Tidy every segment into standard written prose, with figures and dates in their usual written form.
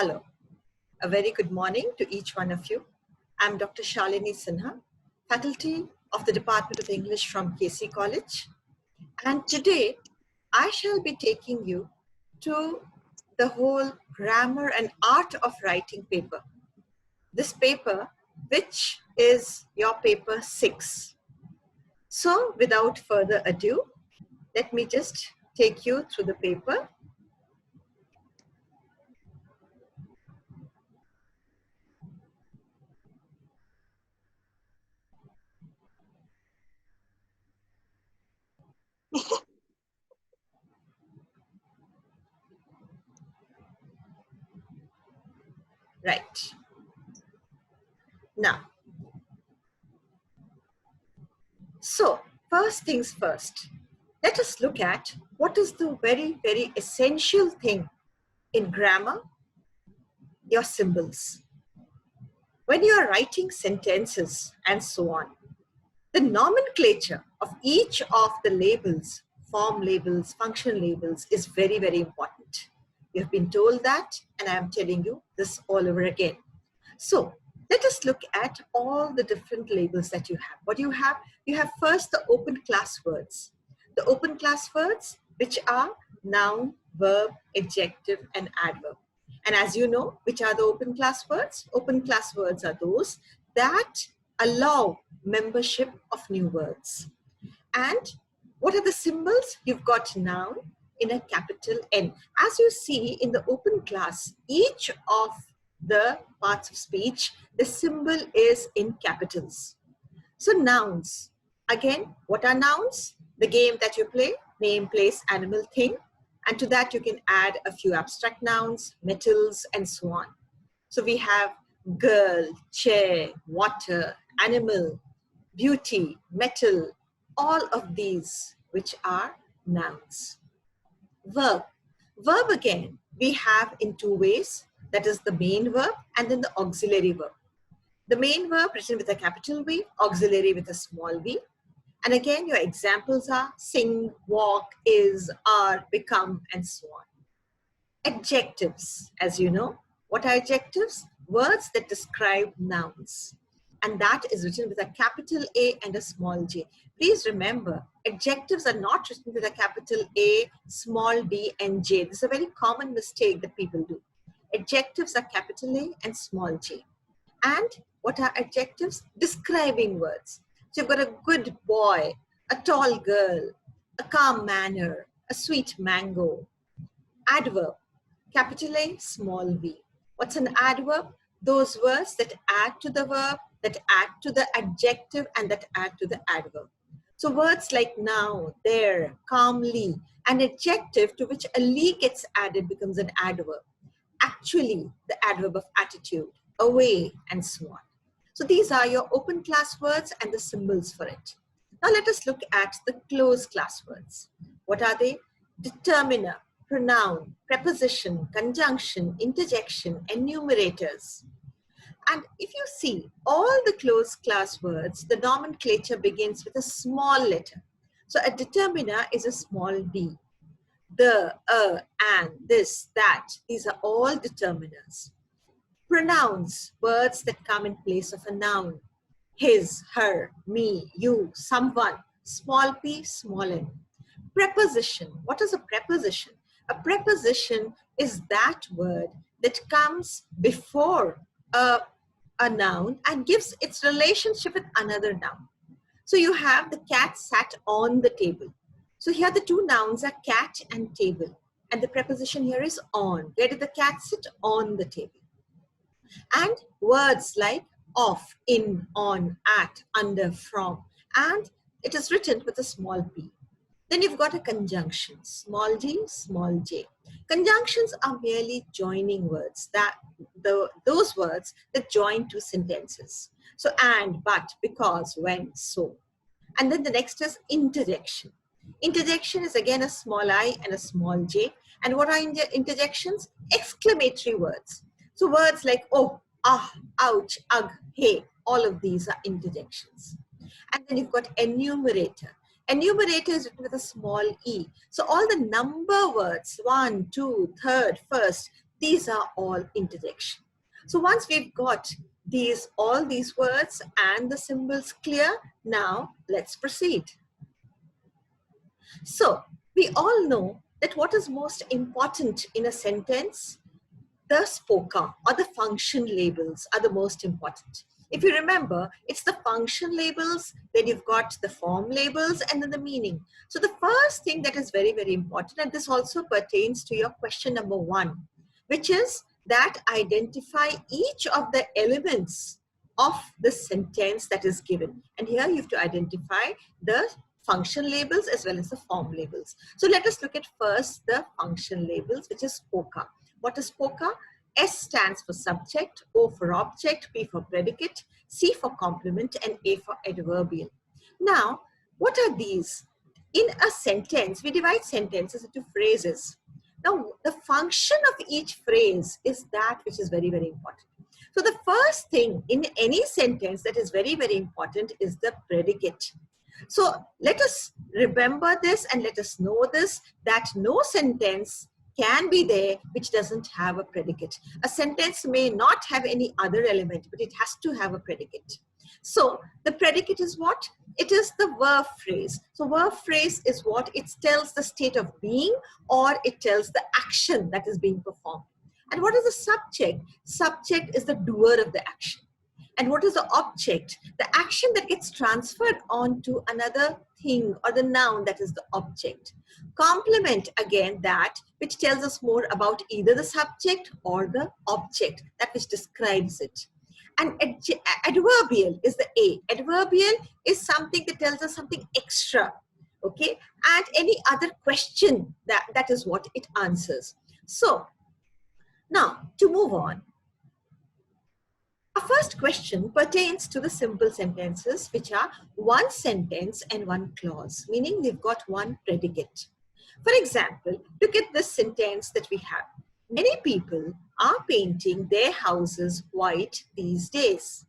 Hello, a very good morning to each one of you. I'm Dr. Shalini Sinha, faculty of the Department of English from K.C.College. And today I shall be taking you to the whole grammar and art of writing paper. This paper, which is your paper 6. So without further ado, let me just take you through the paper. Right. Now, so first things first, let us look at what is the very essential thing in grammar, your symbols. When you are writing sentences and so on, the nomenclature of each of the labels, form labels, function labels, is very important. You have been told that, and I am telling you this all over again. So let us look at all the different labels that you have. What do you have? You have first the open class words. The open class words, which are noun, verb, adjective, and adverb. And as you know, which are the open class words? Open class words are those that allow membership of new words. And what are the symbols? You've got noun in a capital N. As you see in the open class, each of the parts of speech, the symbol is in capitals. So nouns, again, what are nouns? The game that you play, name, place, animal, thing. And to that you can add a few abstract nouns, metals, and so on. So we have girl, chair, water, animal, beauty, metal, all of these which are nouns. Verb. Verb again, we have in two ways. That is the main verb and then the auxiliary verb. The main verb written with a capital V, auxiliary with a small v. And again, your examples are sing, walk, is, are, become, and so on. Adjectives, as you know. What are adjectives? Words that describe nouns. And that is written with a capital A and a small j. Please remember, adjectives are not written with a capital A, small b, and j. This is a very common mistake that people do. Adjectives are capital A and small j. And what are adjectives? Describing words. So you've got a good boy, a tall girl, a calm manner, a sweet mango. Adverb, capital A, small v. What's an adverb? Those words that add to the verb, that add to the adjective, and that add to the adverb. So words like now, there, calmly, an adjective to which a ly gets added becomes an adverb. Actually, the adverb of attitude, away, and so on. So these are your open class words and the symbols for it. Now let us look at the closed class words. What are they? Determiner, pronoun, preposition, conjunction, interjection, enumerators. And if you see all the closed class words, the nomenclature begins with a small letter. So a determiner is a small d. The, and, this, that, these are all determiners. Pronouns, words that come in place of a noun. His, her, me, you, someone, small p, small n. Preposition, what is a preposition? A preposition is that word that comes before a noun and gives its relationship with another noun. So you have the cat sat on the table. So here the two nouns are cat and table. And the preposition here is on. Where did the cat sit? On the table. And words like off, in, on, at, under, from. And it is written with a small p. Then you've got a conjunction, small g, small j. Conjunctions are merely joining words, those words that join two sentences. So and, but, because, when, so. And then the next is interjection. Interjection is again a small I and a small j. And what are interjections? Exclamatory words. So words like oh, ah, ouch, ugh, hey, all of these are interjections. And then you've got enumerator. Enumerator is written with a small e. So all the number words, 1, 2, 3rd, first, These are all interjection. So once we've got all these words and the symbols clear, now let's proceed. So we all know that what is most important in a sentence? The SPOCA or the function labels are the most important. If you remember, it's the function labels, then you've got the form labels, and then the meaning. So the first thing that is very, very important, and this also pertains to your question number 1, which is that identify each of the elements of the sentence that is given. And here you have to identify the function labels as well as the form labels. So let us look at first the function labels, which is SPOCA. What is SPOCA? S stands for subject, O for object, P for predicate, C for complement, and A for adverbial. Now, what are these? In a sentence, we divide sentences into phrases. Now, the function of each phrase is that which is very, very important. So the first thing in any sentence that is very, very important is the predicate. So let us remember this and let us know this, that no sentence can be there which doesn't have a predicate. A sentence may not have any other element, but it has to have a predicate. So the predicate is what? It is the verb phrase. So verb phrase is what? It tells the state of being, or it tells the action that is being performed. And what is the subject? Subject is the doer of the action. And what is the object? The action that gets transferred onto another thing, or the noun, that is the object. Complement, again, that which tells us more about either the subject or the object, that which describes it. And adverbial is the A. Adverbial is something that tells us something extra, okay? And any other question, that is what it answers. So now to move on. Our first question pertains to the simple sentences, which are one sentence and one clause, meaning they've got one predicate. For example, look at this sentence that we have. Many people are painting their houses white these days.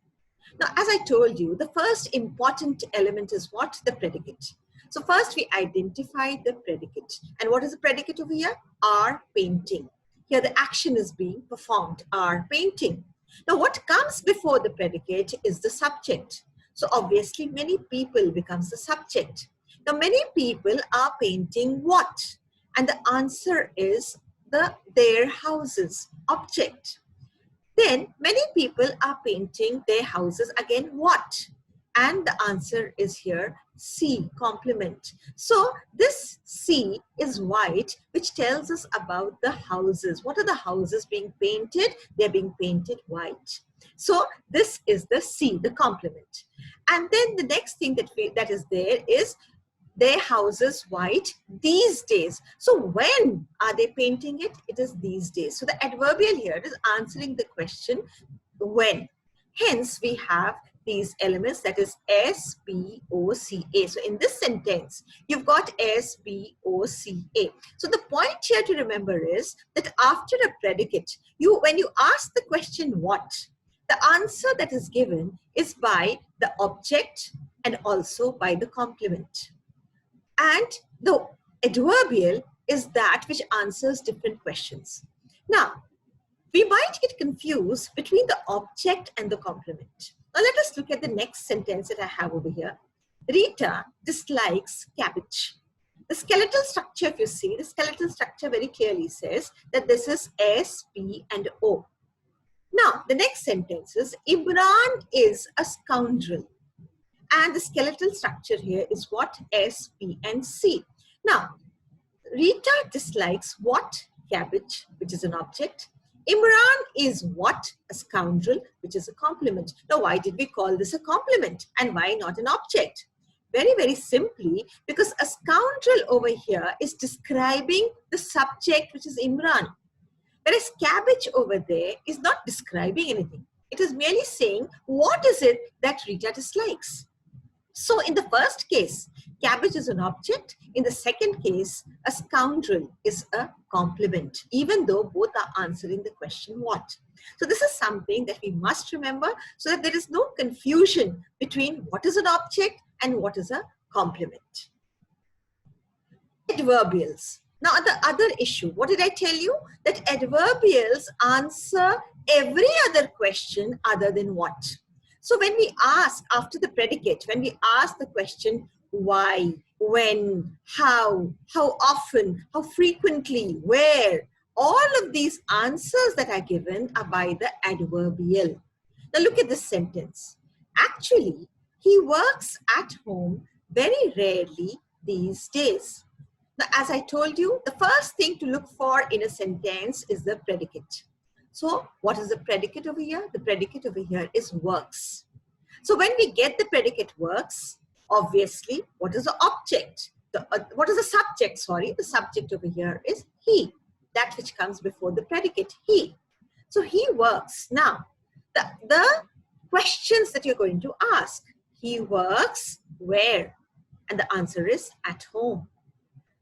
Now, as I told you, the first important element is what? The predicate. So first we identify the predicate. And what is the predicate over here? Are painting. Here the action is being performed, are painting. Now what comes before the predicate is the subject. So obviously many people becomes the subject. Now many people are painting what? And the answer is their houses, object. Then many people are painting their houses, again what? And the answer is here C, complement. So this C is white, which tells us about the houses. What are the houses being painted? They're being painted white. So this is the C, the complement. And then the next thing that is there is their houses white these days. So when are they painting it? It is these days. So the adverbial here is answering the question when. Hence we have these elements, that is S, P, O, C, A. So in this sentence, you've got S, P, O, C, A. So the point here to remember is that after a predicate, when you ask the question what, the answer that is given is by the object and also by the complement. And the adverbial is that which answers different questions. Now, we might get confused between the object and the complement. Now let us look at the next sentence that I have over here. Rita dislikes cabbage. The skeletal structure, if you see, the skeletal structure very clearly says that this is S, P, and O. Now, the next sentence is Imran is a scoundrel. And the skeletal structure here is what? S, P, and C. Now, Rita dislikes what? Cabbage, which is an object. Imran is what? A scoundrel, which is a complement. Now, why did we call this a complement? And why not an object? Very, very simply, because a scoundrel over here is describing the subject, which is Imran. Whereas cabbage over there is not describing anything. It is merely saying, what is it that Rita dislikes? So in the first case, cabbage is an object. In the second case, a scoundrel is a complement, even though both are answering the question what. So this is something that we must remember so that there is no confusion between what is an object and what is a complement. Adverbials. Now, the other issue, what did I tell you? That adverbials answer every other question other than what. So when we ask after the predicate, when we ask the question why, when, how often, how frequently, where, all of these answers that are given are by the adverbial. Now look at this sentence. Actually, he works at home very rarely these days. Now, as I told you, the first thing to look for in a sentence is the predicate. So what is the predicate over here? The predicate over here is works. So when we get the predicate works, obviously, what is the object? What is the subject? Sorry, the subject over here is he, that which comes before the predicate, he. So he works. Now, the questions that you're going to ask, he works where? And the answer is at home.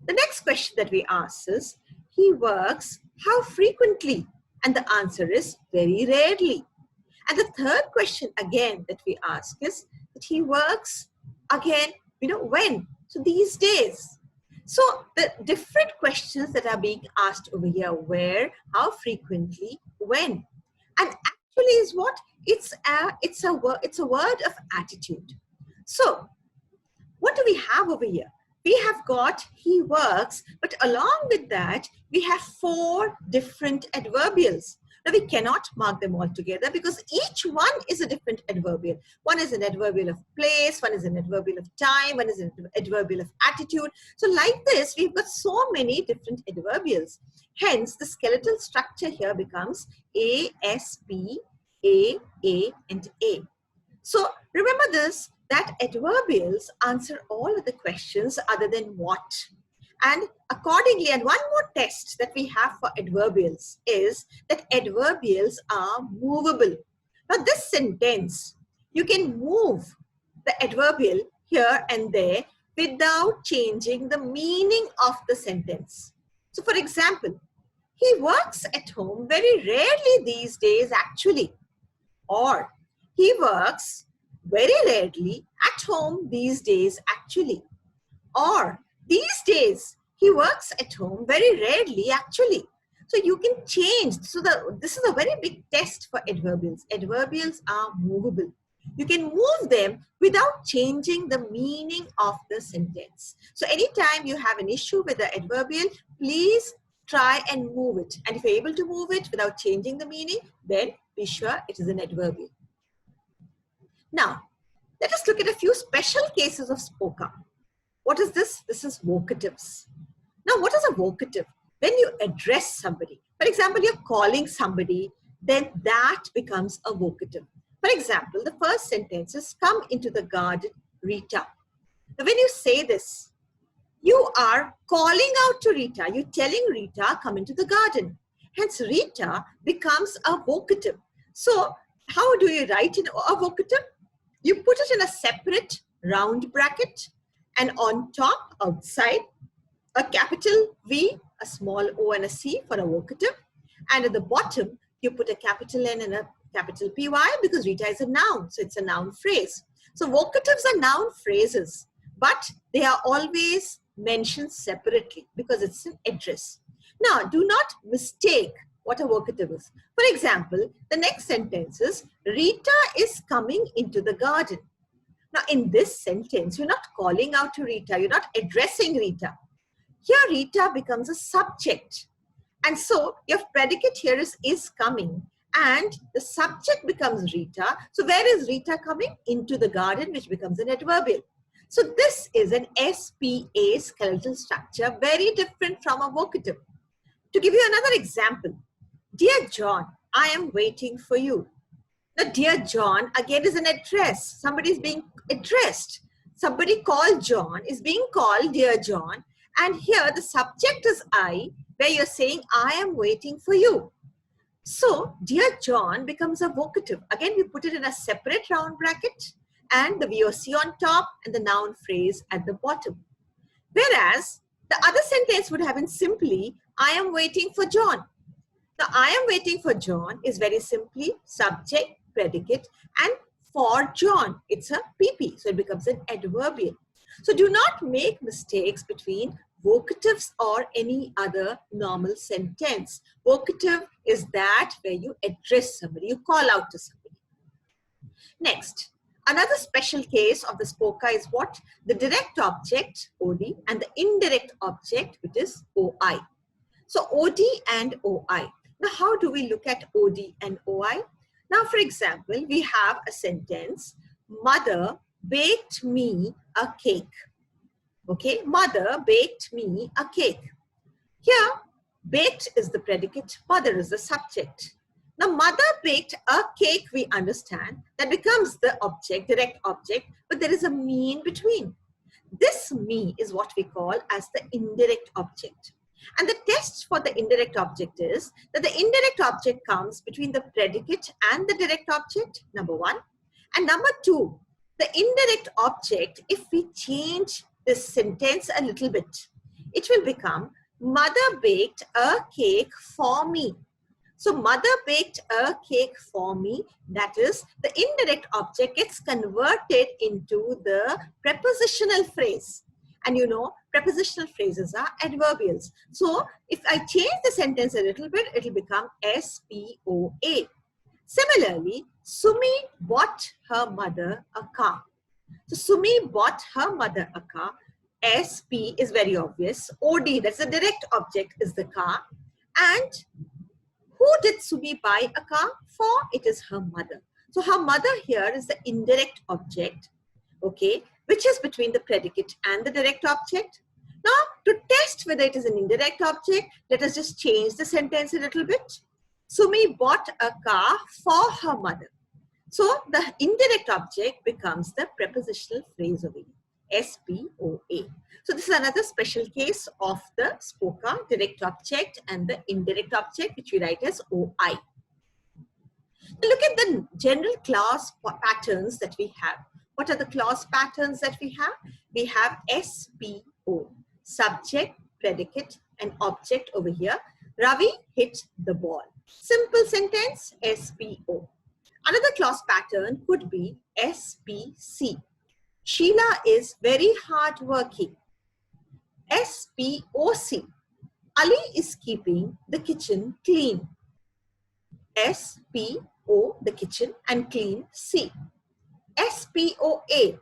The next question that we ask is, he works how frequently? And the answer is very rarely. And the third question again that we ask is that he works again, when? So these days. So the different questions that are being asked over here, where, how frequently, when. And actually is what? It's a word of attitude. So what do we have over here? We have got he works, but along with that, we have 4 different adverbials. Now, we cannot mark them all together because each one is a different adverbial. One is an adverbial of place, one is an adverbial of time, one is an adverbial of attitude. So like this, we've got so many different adverbials. Hence, the skeletal structure here becomes A, S, P, A, and A. So remember this, that adverbials answer all of the questions other than what. And accordingly, and one more test that we have for adverbials is that adverbials are movable. Now this sentence, you can move the adverbial here and there without changing the meaning of the sentence. So for example, he works at home very rarely these days actually. Or he works very rarely at home these days actually. Or these days, he works at home very rarely actually. So you can change. So this is a very big test for adverbials. Adverbials are movable. You can move them without changing the meaning of the sentence. So anytime you have an issue with the adverbial, please try and move it. And if you're able to move it without changing the meaning, then be sure it is an adverbial. Now, let us look at a few special cases of MOCA. What is this? This is vocatives. Now, what is a vocative? When you address somebody, for example, you're calling somebody, then that becomes a vocative. For example, the first sentence is, come into the garden, Rita. Now, when you say this, you are calling out to Rita. You're telling Rita, come into the garden. Hence, Rita becomes a vocative. So, how do you write in a vocative? You put it in a separate round bracket, and on top, outside, a capital V, a small O and a C for a vocative. And at the bottom, you put a capital N and a capital PY because Rita is a noun. So it's a noun phrase. So vocatives are noun phrases, but they are always mentioned separately because it's an address. Now, do not mistake what a vocative is. For example, the next sentence is, Rita is coming into the garden. Now, in this sentence, you're not calling out to Rita. You're not addressing Rita. Here, Rita becomes a subject. And so, your predicate here is coming. And the subject becomes Rita. So, where is Rita coming? Into the garden, which becomes an adverbial. So, this is an SPA skeletal structure, very different from a vocative. To give you another example, Dear John, I am waiting for you. Now, Dear John, again, is an address. Somebody is being addressed. Somebody called John is being called Dear John. And here the subject is I, where you're saying, I am waiting for you. So, Dear John becomes a vocative. Again, we put it in a separate round bracket and the VOC on top and the noun phrase at the bottom. Whereas, the other sentence would have been simply, I am waiting for John. Now, I am waiting for John is very simply subject, predicate, and for John, it's a PP. So, it becomes an adverbial. So, do not make mistakes between vocatives or any other normal sentence. Vocative is that where you address somebody, you call out to somebody. Next, another special case of the SPOCA is what? The direct object, OD, and the indirect object, which is OI. So OD and OI. Now, how do we look at OD and OI? Now, for example, we have a sentence, mother baked me a cake. Okay, mother baked me a cake. Here, baked is the predicate, mother is the subject. Now, mother baked a cake, we understand, that becomes the object, direct object, but there is a me in between. This me is what we call as the indirect object. And the test for the indirect object is that the indirect object comes between the predicate and the direct object, number one. And number two, the indirect object, if we change this sentence a little bit, it will become, mother baked a cake for me. So mother baked a cake for me, that is, the indirect object gets converted into the prepositional phrase. And you know, prepositional phrases are adverbials. So if I change the sentence a little bit, it will become SPOA. Similarly, Sumi bought her mother a car. So Sumi bought her mother a car. SP is very obvious. OD, that's the direct object, is the car. And who did Sumi buy a car for? It is her mother. So her mother here is the indirect object, okay, which is between the predicate and the direct object. Now, to test whether it is an indirect object, let us just change the sentence a little bit. Sumi bought a car for her mother. So the indirect object becomes the prepositional phrase over here, SPOA. So this is another special case of the SPOCA, direct object and the indirect object, which we write as OI. Look at the general clause patterns that we have. What are the clause patterns that we have? We have SPO, subject, predicate, and object over here. Ravi hit the ball. Simple sentence, SPO. Another clause pattern could be SPC. Sheila is very hardworking. SPOC. Ali is keeping the kitchen clean. SPO, the kitchen, and clean, C. SPOA.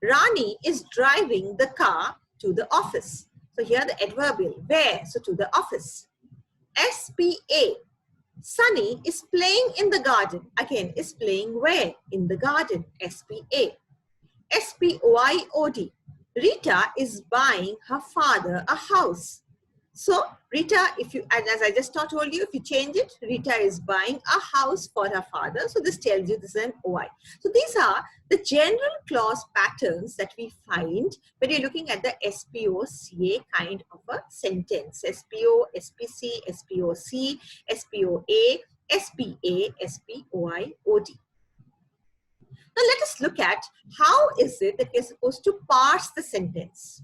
Rani is driving the car to the office. So here the adverbial, where? So to the office. SPA. Sunny is playing in the garden. Again, is playing where? In the garden. SPA. SPOIOD. Rita is buying her father a house. So Rita, if you, and as I just told you, if you change it, Rita is buying a house for her father. So this tells you this is an OI. So these are the general clause patterns that we find when you're looking at the SPOCA kind of a sentence. SPO, SPC, SPOC, SPOA, SPA, SPOI, OD. Now let us look at how is it that we're supposed to parse the sentence.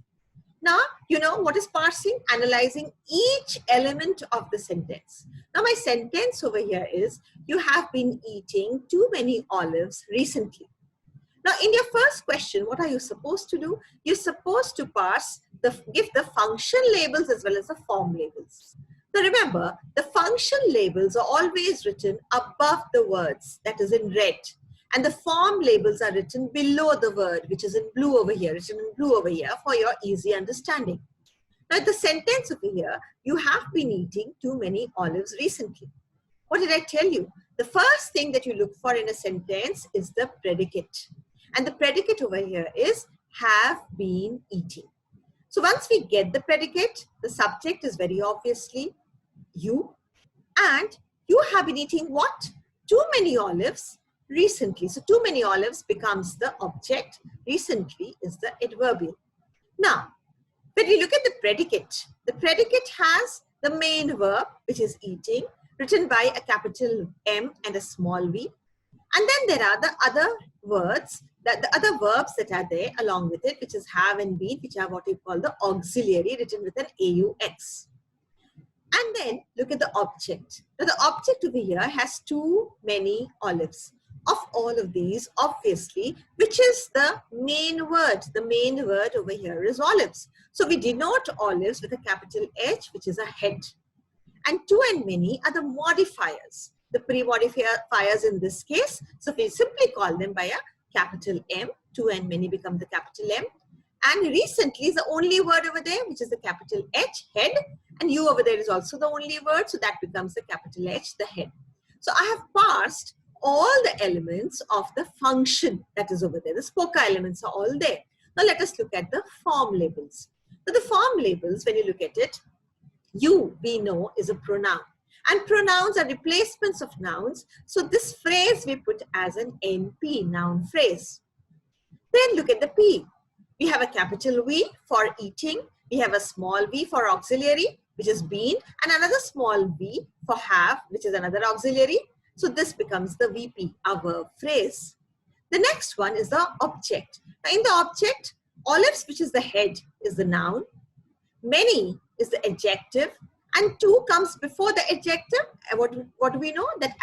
Now, you know what is parsing? Analyzing each element of the sentence. Now, my sentence over here is, you have been eating too many olives recently. Now, in your first question, what are you supposed to do? You're supposed to parse, give the function labels as well as the form labels. Now, remember, the function labels are always written above the words, that is in red. And the form labels are written below the word, which is in blue over here, written in blue over here for your easy understanding. Now, the sentence over here, you have been eating too many olives recently. What did I tell you? The first thing that you look for in a sentence is the predicate. And the predicate over here is have been eating. So once we get the predicate, the subject is very obviously you. And you have been eating what? Too many olives recently. So too many olives becomes the object. Recently is the adverbial. Now, when we look at the predicate has the main verb, which is eating, written by a capital M and a small v. And then there are the other words, the other verbs that are there along with it, which is have and been, which are what we call the auxiliary, written with an AUX. And then look at the object. Now the object over here has too many olives. of all of these, obviously, which is the main word? The main word over here is olives. So we denote olives with a capital H, which is a head. And to and many are the modifiers, the pre-modifiers in this case. So we simply call them by a capital M. To and many become the capital M. And recently is the only word over there, which is the capital H, head. And you over there is also the only word, so that becomes the capital H, the head. So I have parsed all the elements of the function that is over there. The SPOCA elements are all there. Now let us look at the form labels. So the form labels, when you look at it, you, we know, is a pronoun. And pronouns are replacements of nouns. So this phrase we put as an NP, noun phrase. Then look at the P. We have a capital V for eating. We have a small v for auxiliary, which is been, and another small v for have, which is another auxiliary. So this becomes the VP, our verb phrase. The next one is the object. Now in the object, olives, which is the head, is the noun. Many is the adjective, and to comes before the adjective. What do we know? That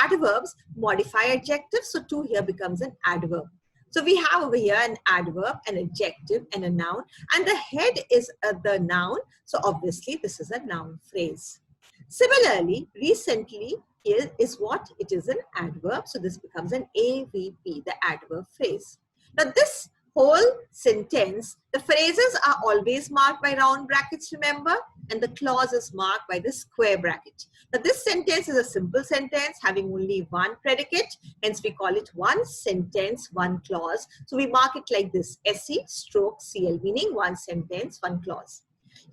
adverbs modify adjectives, so to here becomes an adverb. So we have over here an adverb, an adjective, and a noun, and the head is the noun, so obviously this is a noun phrase. Similarly, recently here is what? It is an adverb, so this becomes an AVP, the adverb phrase. Now this whole sentence, the phrases are always marked by round brackets, remember, and the clause is marked by the square bracket. Now this sentence is a simple sentence having only one predicate, hence we call it one sentence, one clause. So we mark it like this, SE/CL, meaning one sentence, one clause.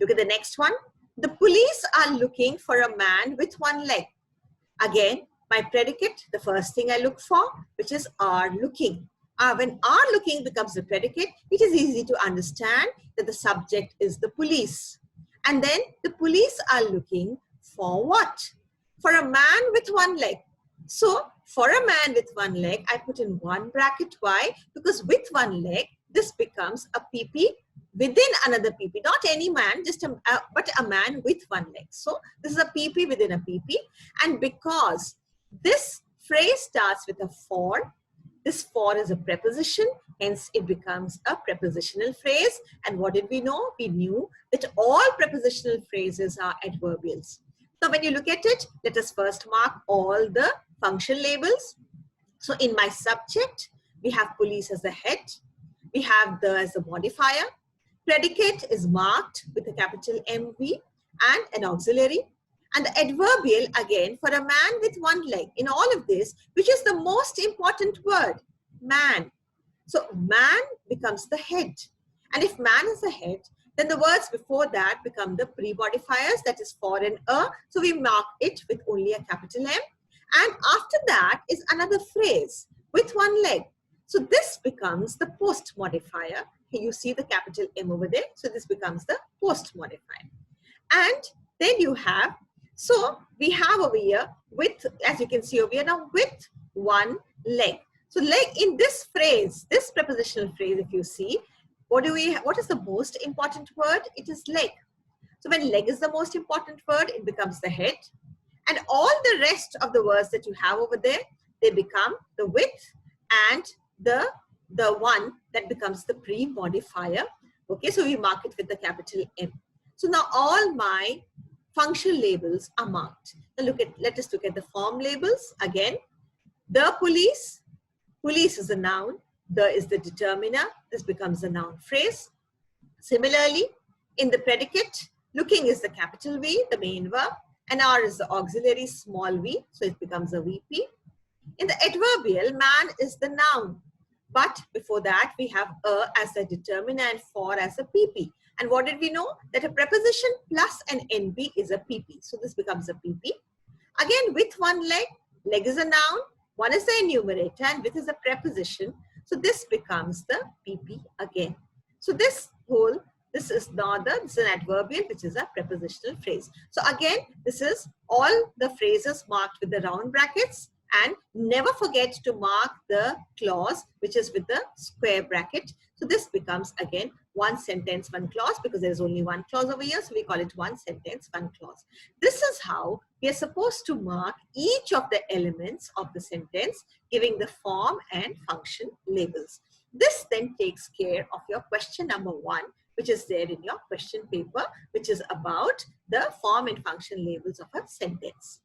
Look at the next one. The police are looking for a man with one leg. Again, my predicate, the first thing I look for, which is are looking. When are looking becomes the predicate, it is easy to understand that the subject is the police. And then the police are looking for what? For a man with one leg. So for a man with one leg, I put in one bracket. Why? Because with one leg, this becomes a PP within another PP. Not any man, but a man with one leg. So this is a PP within a PP. And because this phrase starts with a for, this for is a preposition, hence it becomes a prepositional phrase. And what did we know? We knew that all prepositional phrases are adverbials. So when you look at it, let us first mark all the function labels. So in my subject, we have police as the head. We have the as the modifier. Predicate is marked with a capital MV and an auxiliary. And the adverbial, again, for a man with one leg. In all of this, which is the most important word? Man. So man becomes the head. And if man is the head, then the words before that become the pre-modifiers, that is for and a. So we mark it with only a capital M. And after that is another phrase with one leg. So this becomes the post modifier. Here you see the capital M over there. So this becomes the post modifier. And then you have, so we have over here with, as you can see over here now, with one leg. So leg in this phrase, this prepositional phrase, if you see, what is the most important word? It is leg. So when leg is the most important word, it becomes the head. And all the rest of the words that you have over there, they become the with and the one that becomes the pre-modifier. Okay, so we mark it with the capital M. So now all my function labels are marked. Now let us look at the form labels again. The police, police is a noun. The is the determiner. This becomes a noun phrase. Similarly, in the predicate, looking is the capital V, the main verb, and R is the auxiliary small v, so it becomes a VP. In the adverbial, man is the noun. But before that, we have a as the determiner and for as a PP. And what did we know? That a preposition plus an NP is a PP. So this becomes a PP. Again, with one leg, leg is a noun, one is the enumerator, and with is a preposition. So this becomes the PP again. So this is not this is an adverbial, which is a prepositional phrase. So again, this is all the phrases marked with the round brackets. And never forget to mark the clause, which is with the square bracket. So this becomes again one sentence, one clause, because there is only one clause over here. So we call it one sentence, one clause. This is how we are supposed to mark each of the elements of the sentence, giving the form and function labels. This then takes care of your question number 1, which is there in your question paper, which is about the form and function labels of a sentence.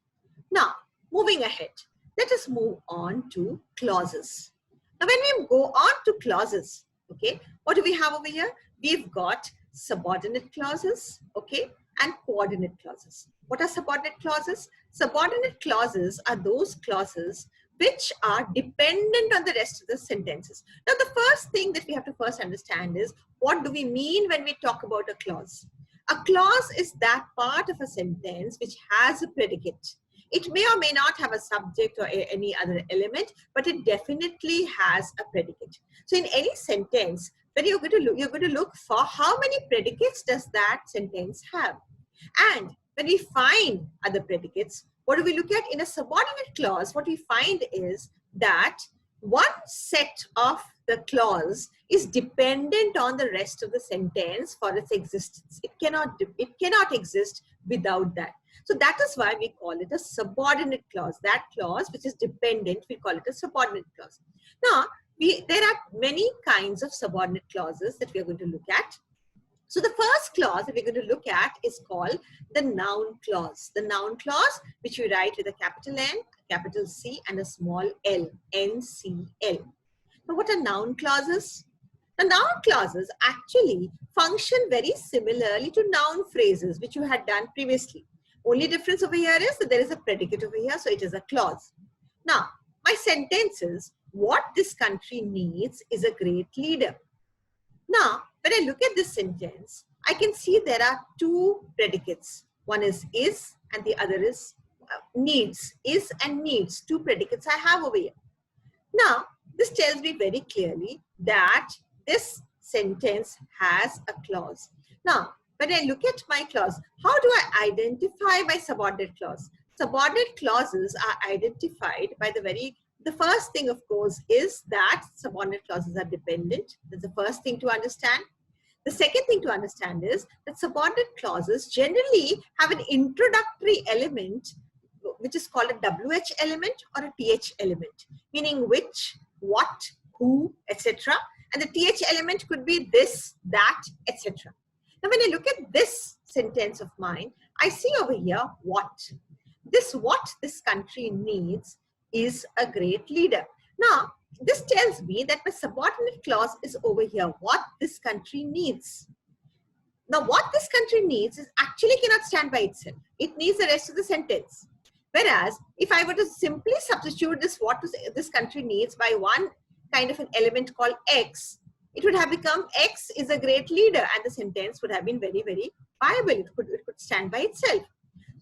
Now, moving ahead, let us move on to clauses. Now, when we go on to clauses, okay, what do we have over here? We've got subordinate clauses, okay, and coordinate clauses. What are subordinate clauses? Subordinate clauses are those clauses which are dependent on the rest of the sentences. Now, the first thing that we have to first understand is, what do we mean when we talk about a clause? A clause is that part of a sentence which has a predicate. It may or may not have a subject or any other element, but it definitely has a predicate. So in any sentence, when you're going to look for how many predicates does that sentence have. And when we find other predicates, what do we look at? In a subordinate clause, what we find is that one set of the clause is dependent on the rest of the sentence for its existence. It cannot exist without that. So that is why we call it a subordinate clause. That clause which is dependent, we call it a subordinate clause. Now, there are many kinds of subordinate clauses that we are going to look at. So the first clause that we're going to look at is called the noun clause. The noun clause, which we write with a capital N, capital C, and a small l, NCL. Now, what are noun clauses? The noun clauses actually function very similarly to noun phrases, which you had done previously. Only difference over here is that there is a predicate over here, so it is a clause. Now, my sentence is, what this country needs is a great leader. Now, when I look at this sentence, I can see there are two predicates. One is and the other is needs. Is and needs, two predicates I have over here. Now, this tells me very clearly that this sentence has a clause. Now, when I look at my clause, how do I identify my subordinate clause? Subordinate clauses are identified by the first thing, of course, is that subordinate clauses are dependent. That's the first thing to understand. The second thing to understand is that subordinate clauses generally have an introductory element, which is called a WH element or a TH element, meaning which, what, who, etc. And the TH element could be this, that, etc. Now, when I look at this sentence of mine, I see over here what. What this country needs is a great leader. Now, this tells me that my subordinate clause is over here, what this country needs. Now, what this country needs is actually cannot stand by itself. It needs the rest of the sentence. Whereas, if I were to simply substitute this, what this country needs, by one kind of an element called X, it would have become X is a great leader, and the sentence would have been very, very viable. It could stand by itself.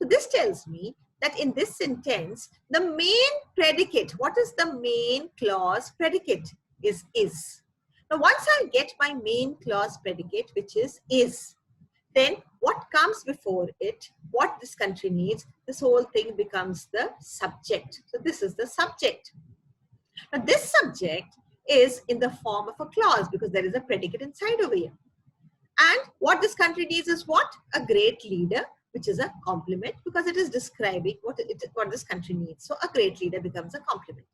So this tells me that in this sentence, the main predicate, what is the main clause predicate? Is. Now, once I get my main clause predicate, which is, then what comes before it, what this country needs, this whole thing becomes the subject. So this is the subject. Now, this subject is in the form of a clause because there is a predicate inside over here. And what this country needs is what? A great leader, which is a compliment because it is describing what this country needs. So a great leader becomes a compliment.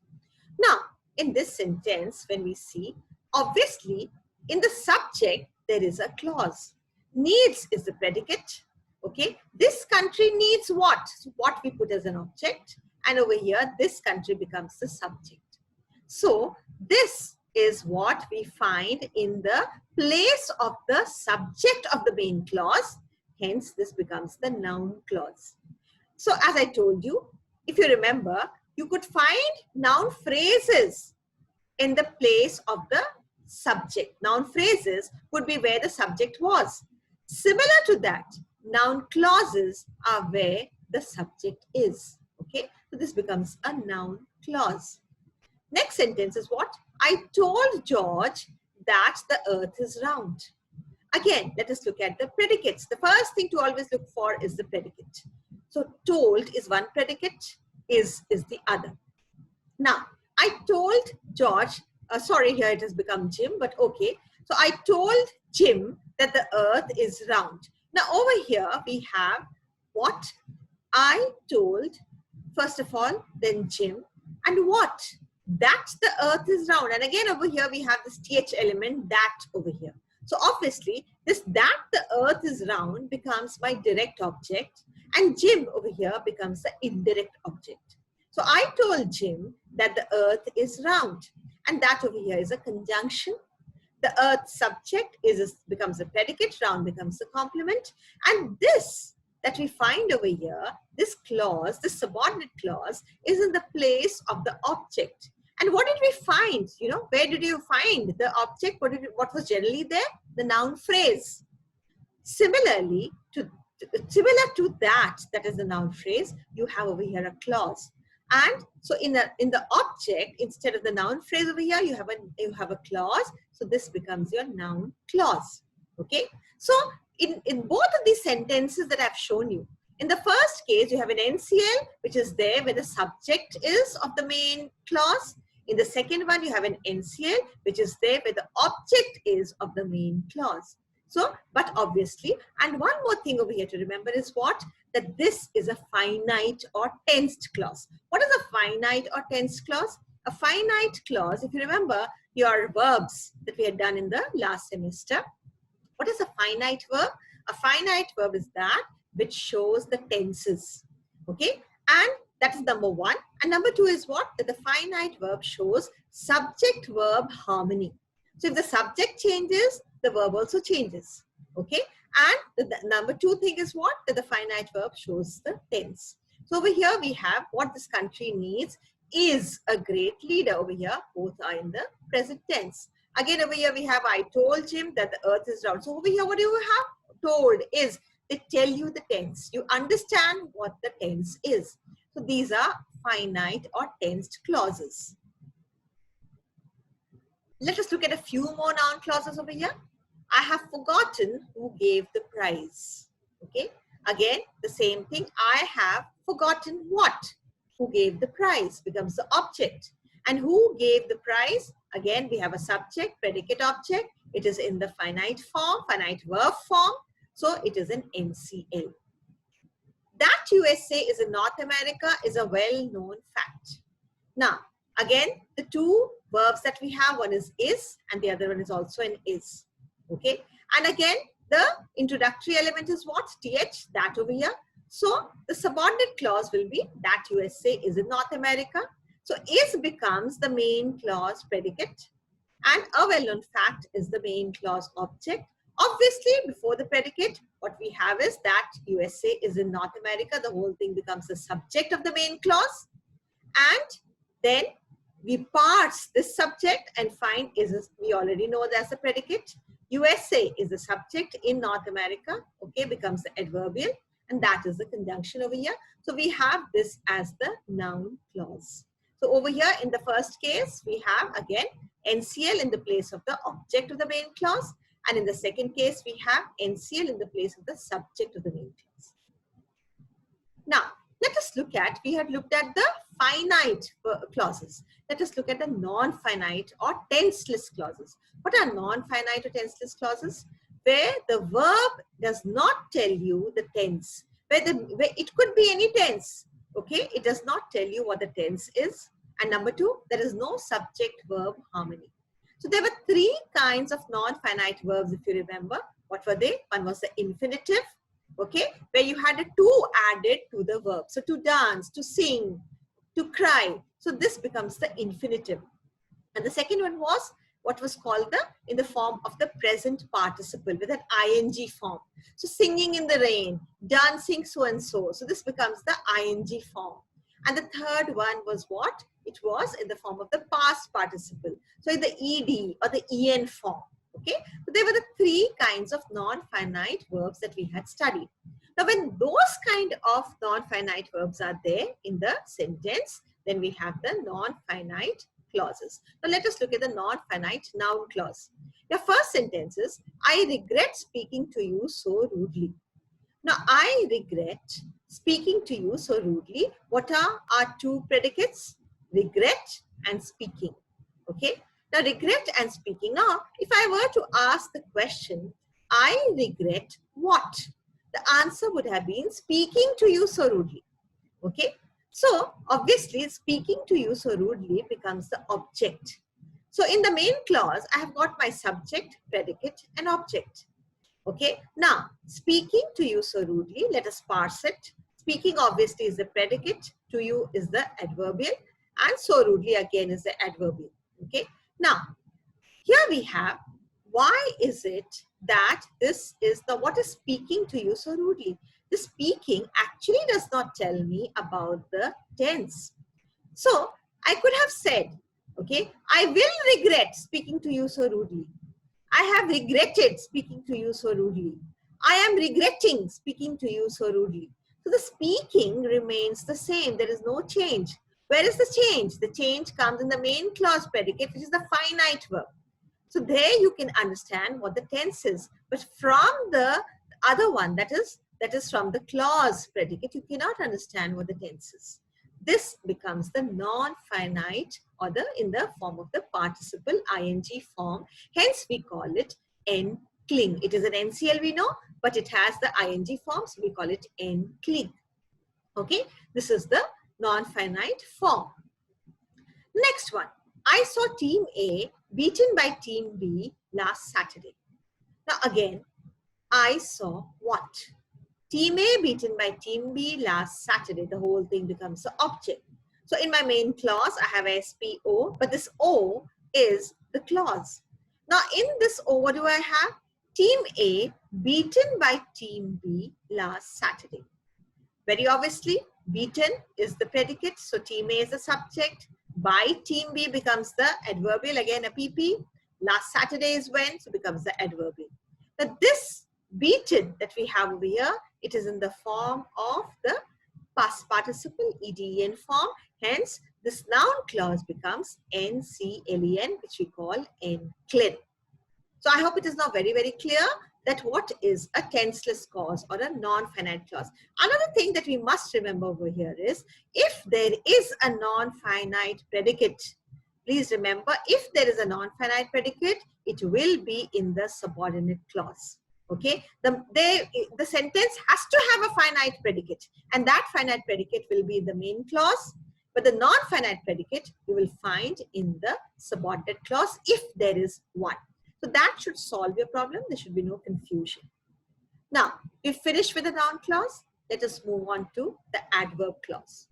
Now, in this sentence, when we see, obviously, in the subject, there is a clause. Needs is the predicate. Okay, this country needs what? So what we put as an object, and over here, this country becomes the subject. So this is what we find in the place of the subject of the main clause. Hence, this becomes the noun clause. So as I told you, if you remember, you could find noun phrases in the place of the subject. Noun phrases would be where the subject was. Similar to that, noun clauses are where the subject is. Okay, so this becomes a noun clause. Next sentence is what? I told George that the earth is round. Again, let us look at the predicates. The first thing to always look for is the predicate. So told is one predicate, is the other. Now, I told George, sorry, here it has become Jim, but okay. So I told Jim that the earth is round. Now over here we have what? I told, first of all, then Jim, and what? That the earth is round. And again over here we have this th element, that over here. So obviously this that the earth is round becomes my direct object, and Jim over here becomes the indirect object. So I told Jim that the earth is round, and that over here is a conjunction. The earth subject becomes a predicate, round becomes the complement, and this that we find over here, this clause, this subordinate clause, is in the place of the object. And what did we find? You know, where did you find the object? What was generally there? The noun phrase. Similarly similar to that is the noun phrase, you have over here a clause. And so in the object, instead of the noun phrase over here, you have a clause. So this becomes your noun clause. Okay. So in both of these sentences that I've shown you, in the first case, you have an NCL, which is there where the subject is of the main clause. In the second one, you have an NCL, which is there where the object is of the main clause. So, but obviously, and one more thing over here to remember is what? That this is a finite or tensed clause. What is a finite or tensed clause? A finite clause, if you remember your verbs that we had done in the last semester. What is a finite verb? A finite verb is that which shows the tenses. Okay, and that is number one. And number two is what? That the finite verb shows subject-verb harmony. So if the subject changes, the verb also changes. Okay, and the number two thing is what? That the finite verb shows the tense. So over here we have what this country needs is a great leader. Over here both are in the present tense. Again over here we have I told Jim that the earth is round. So over here what do you have? Told is they tell you the tense. You understand what the tense is. So these are finite or tensed clauses. Let us look at a few more noun clauses over here. I have forgotten who gave the prize. Okay. Again, the same thing. I have forgotten what? Who gave the prize becomes the object. And who gave the prize? Again, we have a subject, predicate, object. It is in the finite form, finite verb form. So it is an NCL. That USA is in North America is a well-known fact. Now, again, the two verbs that we have, one is and the other one is also an is. Okay. And again, the introductory element is what? TH, that over here. So the subordinate clause will be that USA is in North America. So is becomes the main clause predicate, and a well-known fact is the main clause object. Obviously, before the predicate, what we have is that USA is in North America. The whole thing becomes the subject of the main clause. And then we parse this subject and find we already know that's a predicate. USA is the subject in North America. Okay, becomes the adverbial. And that is the conjunction over here. So we have this as the noun clause. So over here in the first case, we have again NCL in the place of the object of the main clause. And in the second case, we have NCL in the place of the subject of the main clause. Now, let us look at, we had looked at the finite clauses. Let us look at the non-finite or tenseless clauses. What are non-finite or tenseless clauses? Where the verb does not tell you the tense. Where it could be any tense. Okay, it does not tell you what the tense is. And number two, there is no subject-verb harmony. So there were three kinds of non-finite verbs, if you remember. What were they? One was the infinitive, okay, where you had a to added to the verb. So to dance, to sing, to cry. So this becomes the infinitive. And the second one was what was called in the form of the present participle with an ing form. So singing in the rain, dancing so and so. So this becomes the ing form. And the third one was what? It was in the form of the past participle. So in the ed or the en form. Okay. So there were the three kinds of non-finite verbs that we had studied. Now when those kind of non-finite verbs are there in the sentence, then we have the non-finite clauses. Now let us look at the non-finite noun clause. The first sentence is, I regret speaking to you so rudely. Now I regret speaking to you so rudely. What are our two predicates? Regret and speaking. Okay. Now, regret and speaking. Now, if I were to ask the question, I regret what? The answer would have been speaking to you so rudely. Okay. So, obviously, speaking to you so rudely becomes the object. So, in the main clause, I have got my subject, predicate, and object. Okay. Now, speaking to you so rudely, let us parse it. Speaking obviously is the predicate, to you is the adverbial, and so rudely again is the adverbial. Okay. Now, here we have, why is it that this is the, what is speaking to you so rudely? The speaking actually does not tell me about the tense. So, I could have said, okay, I will regret speaking to you so rudely. I have regretted speaking to you so rudely. I am regretting speaking to you so rudely. So the speaking remains the same. There is no change. Where is the change? The change comes in the main clause predicate, which is the finite verb. So there you can understand what the tense is. But from the other one, that is from the clause predicate, you cannot understand what the tense is. This becomes the non-finite, or in the form of the participle ing form. Hence, we call it N-cling. It is an NCL, we know, but it has the ing form, so we call it N-cling. Okay, this is the non-finite form. Next one. I saw team A beaten by team B last Saturday. Now again, I saw what? Team A beaten by team B last Saturday. The whole thing becomes the object. So in my main clause, I have SPO, but this O is the clause. Now in this O, what do I have? Team A beaten by team B last Saturday. Very obviously, beaten is the predicate. So team A is the subject. By team B becomes the adverbial, again a PP. Last Saturday is when, so becomes the adverbial. Now this beaten that we have over here, it is in the form of the past participle, EDN form. Hence, this noun clause becomes NCLEN, which we call N-clen. So I hope it is now very, very clear that what is a tenseless clause or a non-finite clause. Another thing that we must remember over here is, if there is a non-finite predicate, please remember, if there is a non-finite predicate, it will be in the subordinate clause. Okay, the sentence has to have a finite predicate, and that finite predicate will be in the main clause, but the non-finite predicate you will find in the subordinate clause if there is one. So that should solve your problem. There should be no confusion. Now, we've finished with the noun clause. Let us move on to the adverb clause.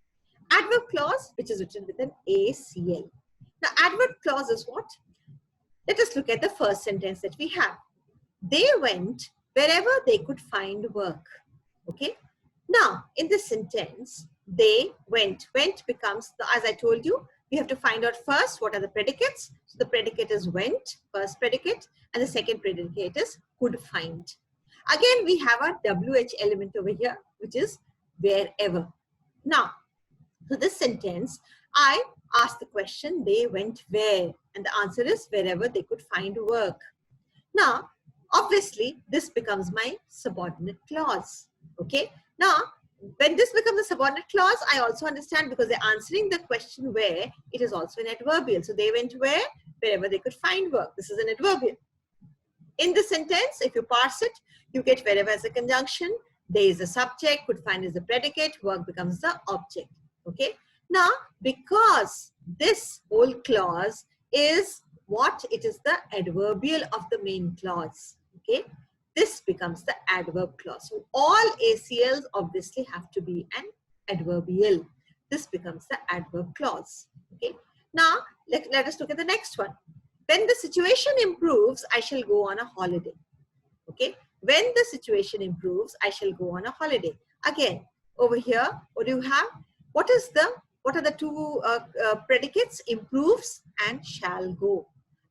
Adverb clause, which is written with an ACL. Now, adverb clause is what? Let us look at the first sentence that we have. They went wherever they could find work. Okay. Now, in this sentence, they went. Went becomes, as I told you, we have to find out first what are the predicates. So the predicate is went, first predicate, and the second predicate is could find. Again, we have a WH element over here, which is wherever. Now, so this sentence, I asked the question, they went where? And the answer is wherever they could find work. Now, obviously, this becomes my subordinate clause. Okay. Now, when this becomes a subordinate clause, I also understand, because they're answering the question where, it is also an adverbial. So they went where? Wherever they could find work. This is an adverbial. In the sentence, if you parse it, you get wherever as a conjunction. There is a subject, could find is the predicate, work becomes the object. Okay. Now, because this whole clause is what? It is the adverbial of the main clause. Okay. This becomes the adverb clause. So all ACLs obviously have to be an adverbial. This becomes the adverb clause. Okay. Now, let us look at the next one. When the situation improves, I shall go on a holiday. Okay. When the situation improves, I shall go on a holiday. Again, over here, what do you have? What are the two predicates? Improves and shall go.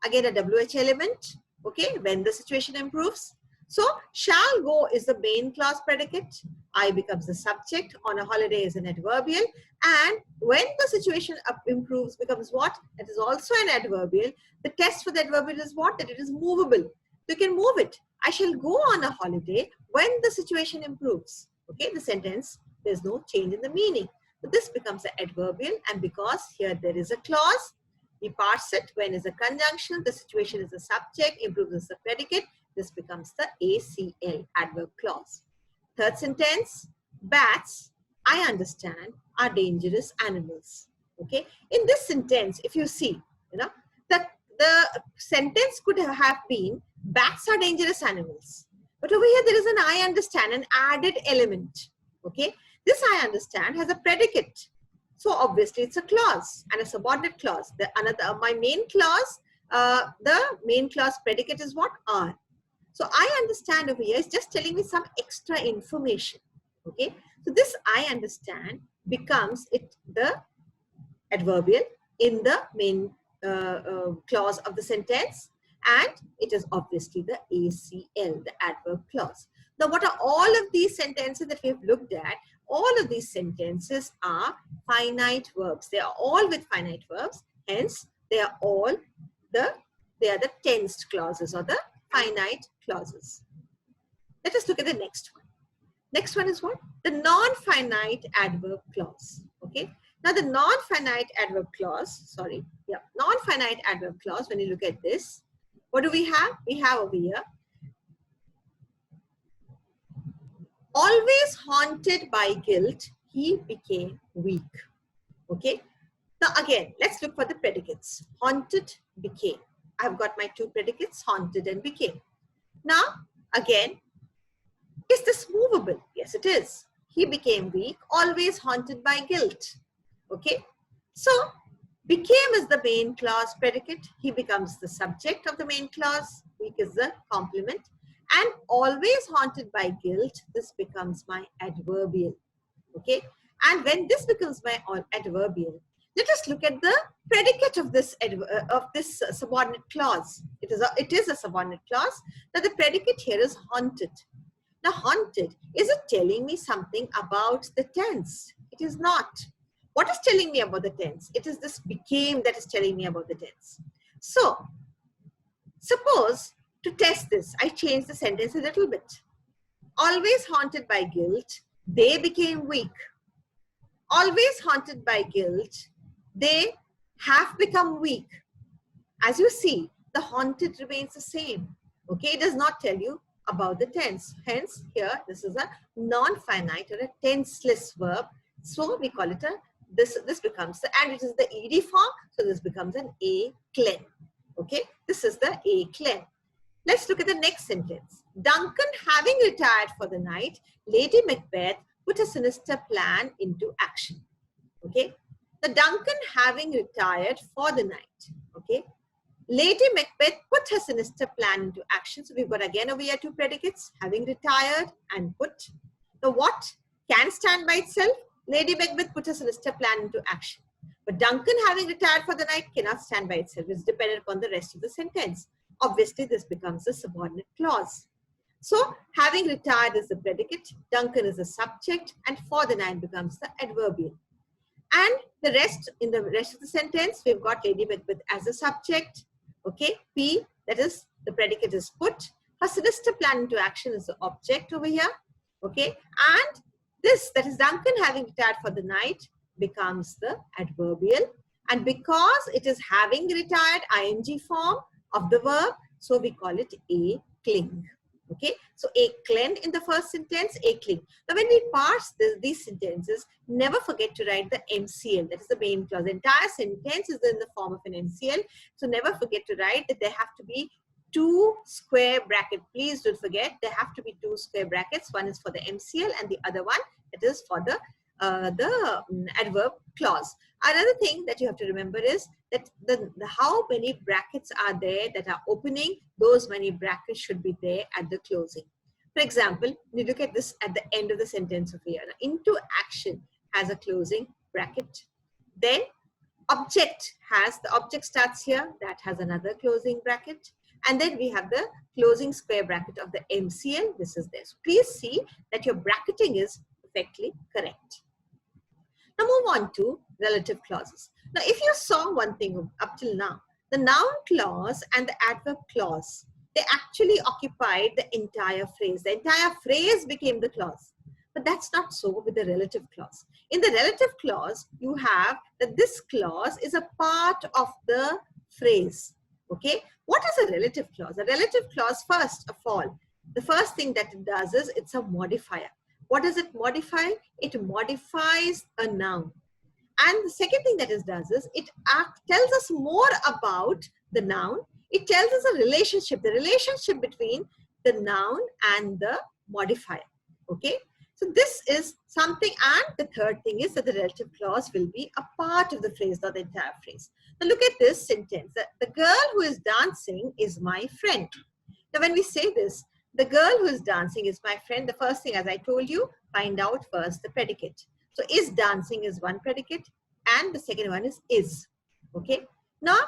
Again, a WH element. Okay. When the situation improves. So, shall go is the main clause predicate. I becomes the subject. On a holiday is an adverbial. And when the situation improves becomes what? It is also an adverbial. The test for the adverbial is what? That it is movable. So, you can move it. I shall go on a holiday when the situation improves. Okay, the sentence, there is no change in the meaning. So, this becomes the adverbial. And because here there is a clause, We parse it. When is a conjunction, the situation is the subject, improves is the predicate. This becomes the ACL, adverb clause. Third sentence, bats, I understand, are dangerous animals. Okay. In this sentence, if you see, the sentence could have been, bats are dangerous animals. But over here, there is an I understand, an added element. Okay. This I understand has a predicate. So obviously it's a clause and a subordinate clause. My main clause, the main clause predicate is what? Are. So I understand over here is just telling me some extra information. Okay. So this I understand becomes the adverbial in the main clause of the sentence, and it is obviously the ACL, the adverb clause. Now, what are all of these sentences that we have looked at? All of these sentences are finite verbs. They are all with finite verbs. Hence, they are the tensed clauses or the finite clauses. Let us look at the next one. Next one is what? The non-finite adverb clause. Okay. Now, the non-finite adverb clause, non-finite adverb clause, when you look at this, what do we have? We have over here, always haunted by guilt, he became weak. Okay. Now, again, let's look for the predicates. Haunted, became. I've got my two predicates, haunted and became. Now, again, is this movable? Yes, it is. He became weak, always haunted by guilt. Okay. So, became is the main clause predicate. He becomes the subject of the main clause. Weak is the complement. And always haunted by guilt, this becomes my adverbial. Okay. And when this becomes my adverbial, let us look at the predicate of this subordinate clause. It is a subordinate clause. Now, the predicate here is haunted. Now, haunted, is it telling me something about the tense? It is not. What is telling me about the tense? It is this became that is telling me about the tense. So, suppose to test this, I change the sentence a little bit. Always haunted by guilt, they became weak. Always haunted by guilt, they have become weak. As you see, the haunted remains the same. Okay, it does not tell you about the tense. Hence, here, this is a non-finite or a tenseless verb. So, we call it this becomes and it is the ED form. So, this becomes an A clen. Okay, this is the A clen. Let's look at the next sentence. Duncan, having retired for the night, Lady Macbeth put a sinister plan into action. Okay, the Duncan having retired for the night. Okay, Lady Macbeth put her sinister plan into action. So we've got again over here two predicates, having retired and put. The what can stand by itself. Lady Macbeth put her sinister plan into action. But Duncan having retired for the night cannot stand by itself. It's dependent upon the rest of the sentence. Obviously, this becomes a subordinate clause. So, having retired is the predicate, Duncan is the subject, and for the night becomes the adverbial. And the rest, in the rest of the sentence, we've got Lady Macbeth as a subject. Okay, P, that is, the predicate is put. Her sinister plan into action is the object over here. Okay, and this, that is Duncan having retired for the night, becomes the adverbial. And because it is having retired, ing form of the verb, so we call it a cling. Okay, so a clen in the first sentence, a cling. Now, when we parse these sentences, never forget to write the MCL, that is the main clause. The entire sentence is in the form of an MCL. So, never forget to write that there have to be two square brackets. Please don't forget, there have to be two square brackets. One is for the MCL and the other one, it is for the adverb clause. Another thing that you have to remember is that how many brackets are there that are opening, those many brackets should be there at the closing. For example, you look at this at the end of the sentence over here. Now, into action has a closing bracket. Then object starts here, that has another closing bracket. And then we have the closing square bracket of the MCL. This is there. So please see that your bracketing is perfectly correct. Now move on to relative clauses. Now if you saw one thing up till now, the noun clause and the adverb clause, they actually occupied the entire phrase. The entire phrase became the clause. But that's not so with the relative clause. In the relative clause, you have that this clause is a part of the phrase. Okay, what is a relative clause? A relative clause, first of all, the first thing that it does is it's a modifier. What does it modify? It modifies a noun. And the second thing that it does is it tells us more about the noun. It tells us a relationship, the relationship between the noun and the modifier. Okay, so this is something. And the third thing is that the relative clause will be a part of the phrase, not the entire phrase. Now look at this sentence. The girl who is dancing is my friend. Now when we say this, the girl who is dancing is my friend, the first thing, as I told you, find out first the predicate. So is dancing is one predicate and the second one is. Okay. Now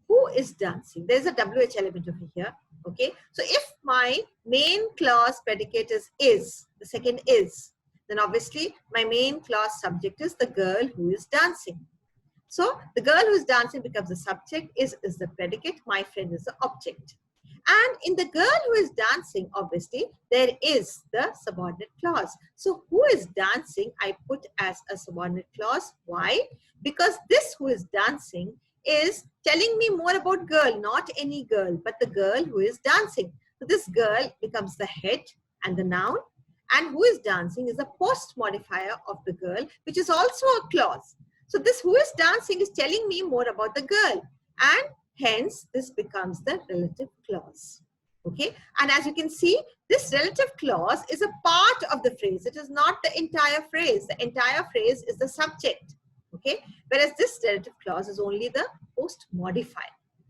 who is dancing? There's a WH element over here. Okay. So if my main clause predicate is, the second is, then obviously my main clause subject is the girl who is dancing. So the girl who is dancing becomes the subject, is the predicate, my friend is the object. And in the girl who is dancing, obviously, there is the subordinate clause. So who is dancing, I put as a subordinate clause. Why? Because this who is dancing is telling me more about girl, not any girl, but the girl who is dancing. So this girl becomes the head and the noun. And who is dancing is a post modifier of the girl, which is also a clause. So this who is dancing is telling me more about the girl. And hence, this becomes the relative clause. Okay. And as you can see, this relative clause is a part of the phrase. It is not the entire phrase. The entire phrase is the subject. Okay. Whereas this relative clause is only the post modifier.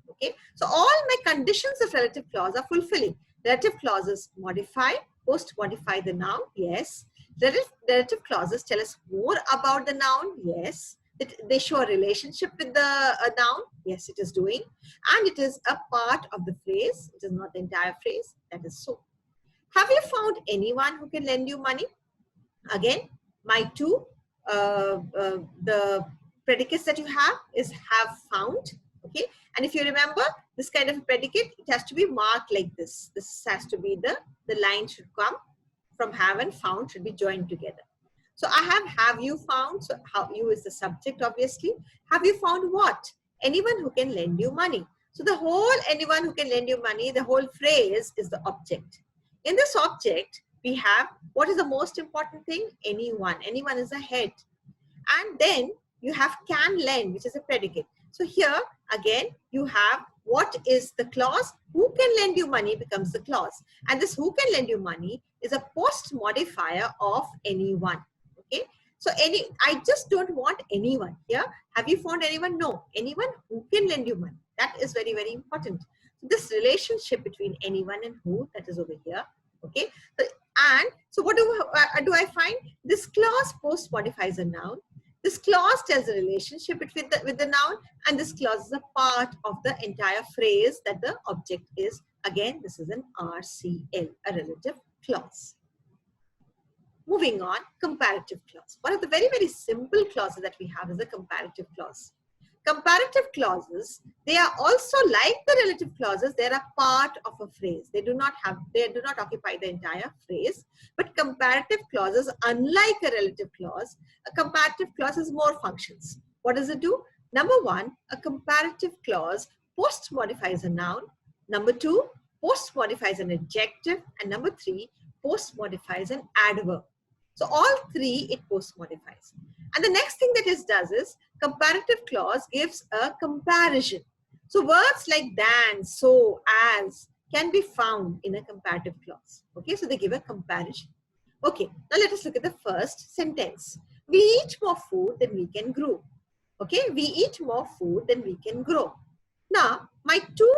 Okay. So all my conditions of relative clause are fulfilling. Relative clauses modify, post modify the noun. Yes. Relative clauses tell us more about the noun. Yes. They show a relationship with the noun. Yes, it is doing. And it is a part of the phrase. It is not the entire phrase. That is so. Have you found anyone who can lend you money? Again, my two, the predicates that you have is have found. Okay. And if you remember, this kind of a predicate, it has to be marked like this. This has to be the line should come from have and found should be joined together. So I have you found, so how you is the subject obviously. Have you found what? Anyone who can lend you money. So the whole anyone who can lend you money, the whole phrase is the object. In this object, we have what is the most important thing? Anyone. Anyone is a head. And then you have can lend, which is a predicate. So here again, you have what is the clause? Who can lend you money becomes the clause. And this who can lend you money is a post modifier of anyone. Okay, so I just don't want anyone here. Have you found anyone? No, anyone who can lend you money. That is very, very important. So this relationship between anyone and who, that is over here. Okay, so what do I find? This clause post modifies a noun. This clause tells a relationship between with the noun, and this clause is a part of the entire phrase that the object is. Again, this is an RCL, a relative clause. Moving on, comparative clause. One of the very, very simple clauses that we have is the comparative clause. Comparative clauses, they are also like the relative clauses. They are a part of a phrase. They do not occupy the entire phrase. But comparative clauses, unlike a relative clause, a comparative clause has more functions. What does it do? Number one, a comparative clause post modifies a noun. Number two, post modifies an adjective. And number three, post modifies an adverb. So all three it post modifies. And the next thing that it does is comparative clause gives a comparison. So words like than, so, as can be found in a comparative clause. Okay, so they give a comparison. Okay, now let us look at the first sentence. We eat more food than we can grow. Okay, we eat more food than we can grow. Now, my two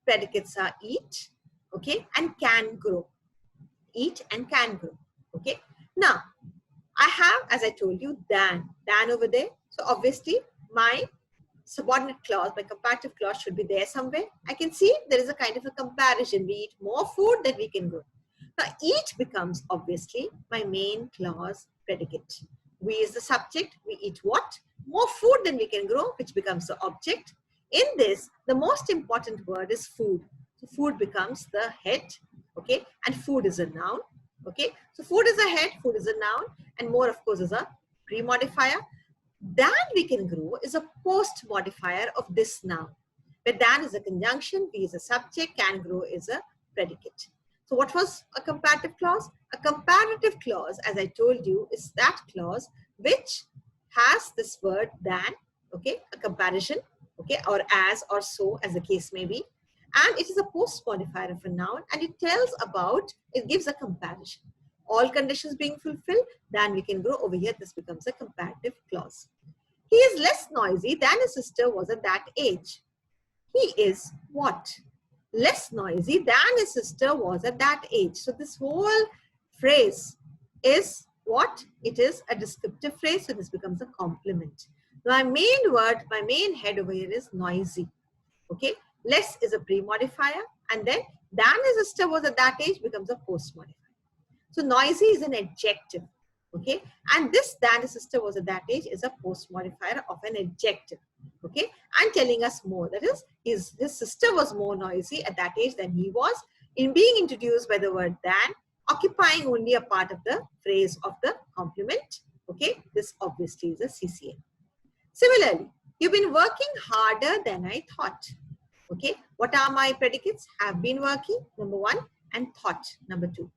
predicates are eat, okay, and can grow. Eat and can grow. Okay, now I have, as I told you, than over there. So obviously my subordinate clause, my comparative clause should be there somewhere. I can see there is a kind of a comparison. We eat more food than we can grow. Now eat becomes obviously my main clause predicate. We is the subject. We eat what? More food than we can grow, which becomes the object. In this, the most important word is food. So food becomes the head. Okay, and food is a noun. Okay, so food is a head, food is a noun, and more of course is a pre-modifier. Than we can grow is a post modifier of this noun. Where than is a conjunction, be is a subject, can grow is a predicate. So what was a comparative clause? A comparative clause, as I told you, is that clause which has this word than, okay, a comparison, okay, or as or so as the case may be. And it is a post modifier of a noun, and it tells about, it gives a comparison. All conditions being fulfilled, then we can grow. Over here, this becomes a comparative clause. He is less noisy than his sister was at that age. He is what? Less noisy than his sister was at that age. So this whole phrase is what? It is a descriptive phrase, so this becomes a complement. My main word, my main head over here is noisy. Okay, less is a pre-modifier, and then than his sister was at that age becomes a post-modifier. So noisy is an adjective, okay, and this than his sister was at that age is a post-modifier of an adjective, okay, and telling us more. That is, his sister was more noisy at that age than he was, in being introduced by the word than, occupying only a part of the phrase of the complement, okay. This obviously is a CCA. Similarly, you've been working harder than I thought. Okay, what are my predicates? Have been working, number one, and thought, number two.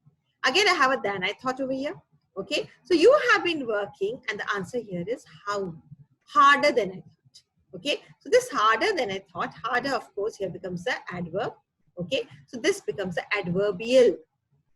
Again, I have a than I thought over here. Okay, so you have been working, and the answer here is how? Harder than I thought. Okay, so this harder than I thought, harder, of course, here becomes the adverb. Okay, so this becomes the adverbial.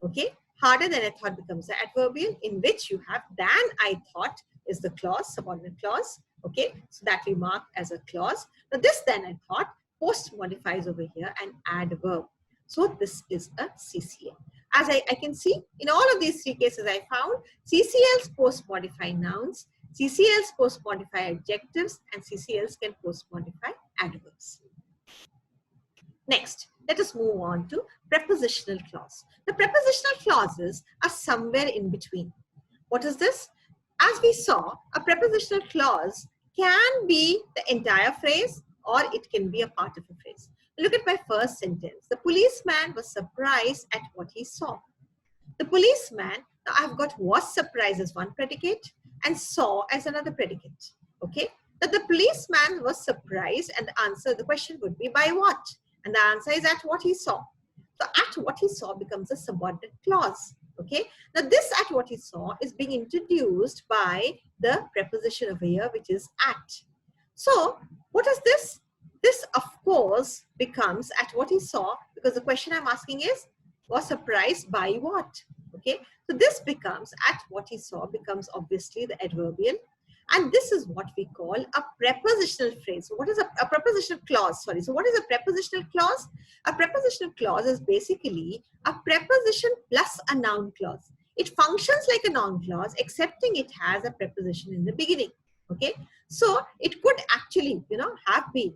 Okay, harder than I thought becomes the adverbial, in which you have than I thought is the clause, subordinate clause. Okay, so that we mark as a clause. Now this than I thought post modifies over here an adverb. So this is a CCL. As I can see, in all of these three cases I found, CCLs post modify nouns, CCLs post modify adjectives, and CCLs can post modify adverbs. Next, let us move on to prepositional clause. The prepositional clauses are somewhere in between. What is this? As we saw, a prepositional clause can be the entire phrase or it can be a part of a phrase. Look at my first sentence. The policeman was surprised at what he saw. The policeman, now I've got was surprised as one predicate and saw as another predicate. Okay, that the policeman was surprised, and the answer, the question would be by what? And the answer is at what he saw. So at what he saw becomes a subordinate clause. Okay, now this at what he saw is being introduced by the preposition over here, which is at. So what is this? This of course becomes at what he saw, because the question I'm asking is, was surprised by what? Okay, so this becomes at what he saw becomes obviously the adverbial, and this is what we call a prepositional phrase. So what is a prepositional clause? Sorry. So what is a prepositional clause? A prepositional clause is basically a preposition plus a noun clause. It functions like a noun clause, excepting it has a preposition in the beginning. Okay, so it could actually, have been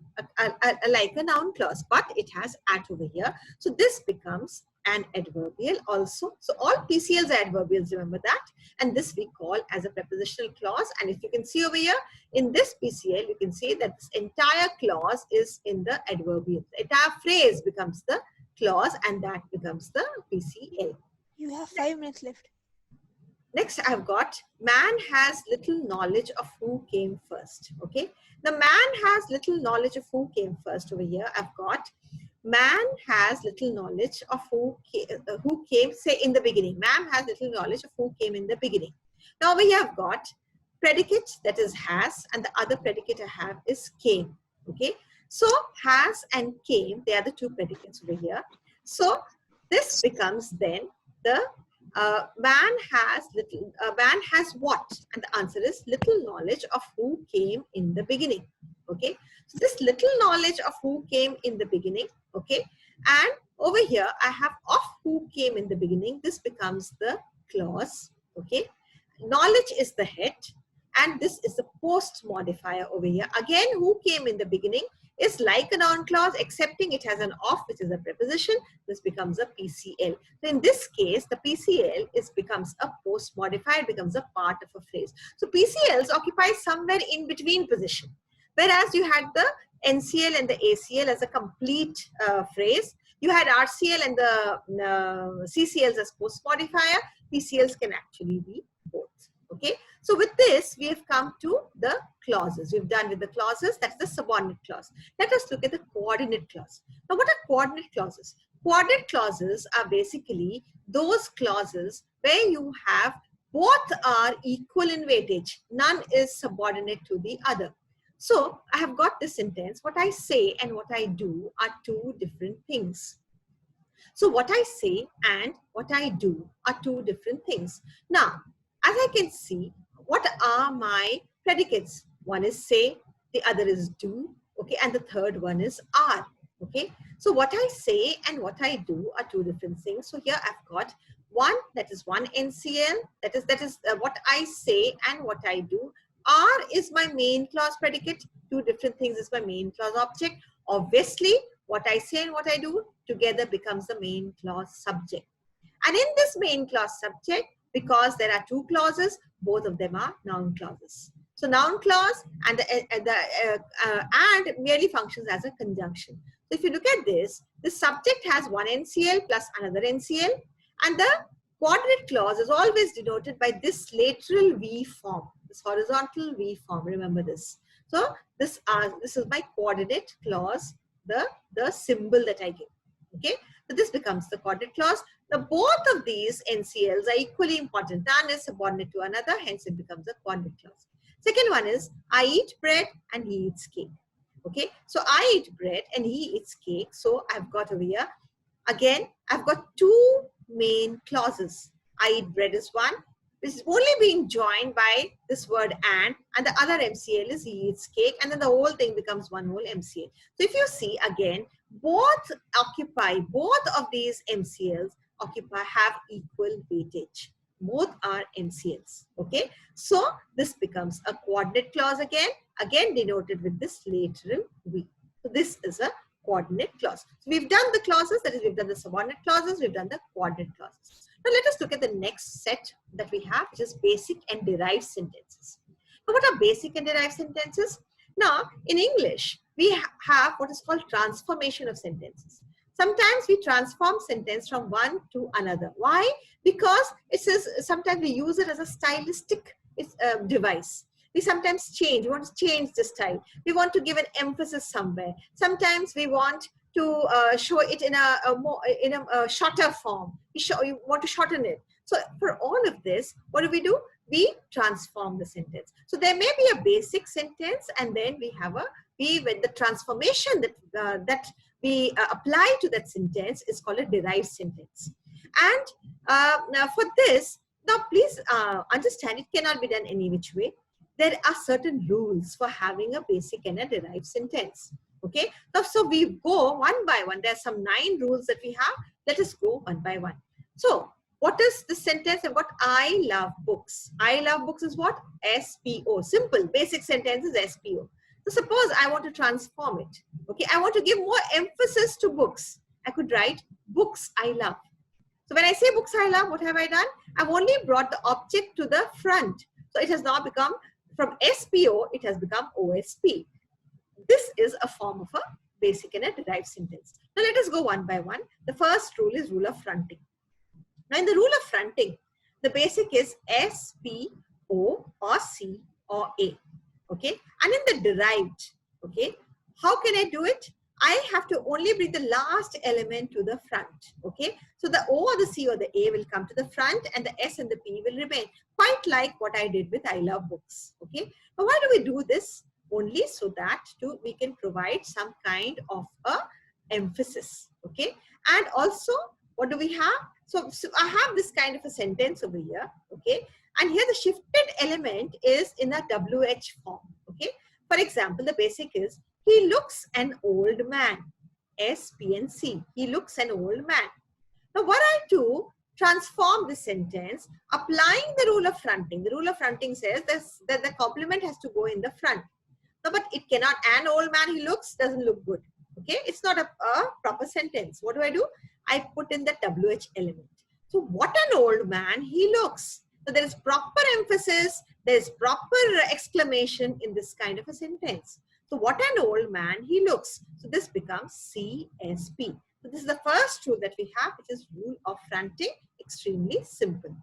like a noun clause, but it has at over here. So this becomes an adverbial also. So all PCLs are adverbials, remember that. And this we call as a prepositional clause. And if you can see over here in this PCL, you can see that this entire clause is in the adverbial. The entire phrase becomes the clause, and that becomes the PCL. You have 5 minutes left. Next, I've got man has little knowledge of who came first. Okay, the man has little knowledge of who came first. Over here, I've got man has little knowledge of who came, say in the beginning. Man has little knowledge of who came in the beginning. Now over here, I've got predicate, that is has, and the other predicate I have is came. Okay, so has and came, they are the two predicates over here. So this becomes then the man has what? And the answer is little knowledge of who came in the beginning. Okay, so this little knowledge of who came in the beginning. Okay, and over here I have of who came in the beginning. This becomes the clause. Okay, knowledge is the head, and this is the post modifier over here. Again, who came in the beginning is like a noun clause, excepting it has an of, which is a preposition. This becomes a PCL. So in this case, the PCL becomes a post modifier, becomes a part of a phrase. So PCLs occupy somewhere in between position. Whereas you had the NCL and the ACL as a complete phrase. You had RCL and the CCLs as post modifier. PCLs can actually be both. Okay, so with this, we have come to the clauses. We've done with the clauses, that's the subordinate clause. Let us look at the coordinate clause. Now, what are coordinate clauses? Coordinate clauses are basically those clauses where you have both are equal in weightage. None is subordinate to the other. So, I have got this sentence. What I say and what I do are two different things. So what I say and what I do are two different things. Now, as I can see, what are my predicates? One is say, the other is do, okay, and the third one is are, okay. So what I say and what I do are two different things. So here I've got one, that is one NCL, that is what I say and what I do. Are is my main clause predicate, two different things is my main clause object. Obviously, what I say and what I do together becomes the main clause subject. And in this main clause subject, because there are two clauses, both of them are noun clauses. So noun clause and and merely functions as a conjunction. So if you look at this, the subject has one NCL plus another NCL, and the coordinate clause is always denoted by this lateral V form, this horizontal V form. Remember this. So this is my coordinate clause, the symbol that I give. Okay, so this becomes the coordinate clause. Now both of these NCLs are equally important. None is subordinate to another, hence it becomes a coordinate clause. Second one is I eat bread and he eats cake. Okay, so I eat bread and he eats cake. So I've got over here, again, I've got two main clauses. I eat bread is one, which is only being joined by this word and the other MCL is he eats cake, and then the whole thing becomes one whole MCL. So if you see again, both of these MCLs have equal weightage. Both are MCLs. Okay, so this becomes a coordinate clause again denoted with this lateral V. So this is a coordinate clause. So we've done the clauses, that is, we've done the subordinate clauses, we've done the coordinate clauses. Now let us look at the next set that we have, which is basic and derived sentences. Now what are basic and derived sentences? Now in English, we have what is called transformation of sentences. Sometimes we transform sentence from one to another. Why? Because it says sometimes we use it as a stylistic device. We sometimes change. We want to change the style. We want to give an emphasis somewhere. Sometimes we want to show it in a shorter form. We want to shorten it. So for all of this, what do? We transform the sentence. So there may be a basic sentence, and then we have with the transformation that we apply to that sentence is called a derived sentence. And now for this, now please understand, it cannot be done any which way. There are certain rules for having a basic and a derived sentence. Okay, now so we go one by one. There are some 9 rules that we have. Let us go one by one. So what is the sentence? I've got I love books. I love books is what? SPO. Simple, basic sentence is SPO. So suppose I want to transform it. Okay, I want to give more emphasis to books. I could write books I love. So when I say books I love, what have I done? I've only brought the object to the front. So it has now become, from SPO, it has become OSP. This is a form of a basic and a derived sentence. Now let us go one by one. The first rule is rule of fronting. Now in the rule of fronting, the basic is S, P, O, or C, or A. Okay, and in the derived, okay, how can I do it? I have to only bring the last element to the front. Okay, so the O or the C or the A will come to the front, and the S and the P will remain, quite like what I did with I love books. Okay, now why do we do this? Only so that we can provide some kind of a emphasis. Okay, and also what do we have? So I have this kind of a sentence over here. Okay, and here the shifted element is in a WH form. Okay, for example, the basic is he looks an old man. S, P, and C. He looks an old man. Now what I do, transform this sentence, applying the rule of fronting. The rule of fronting says that the complement has to go in the front. No, but it cannot. An old man he looks doesn't look good. Okay, it's not a proper sentence. What do? I put in the WH element. So what an old man he looks. So there is proper emphasis, there is proper exclamation in this kind of a sentence. So what an old man he looks. So this becomes CSP. So this is the first rule that we have, which is rule of fronting. Extremely simple.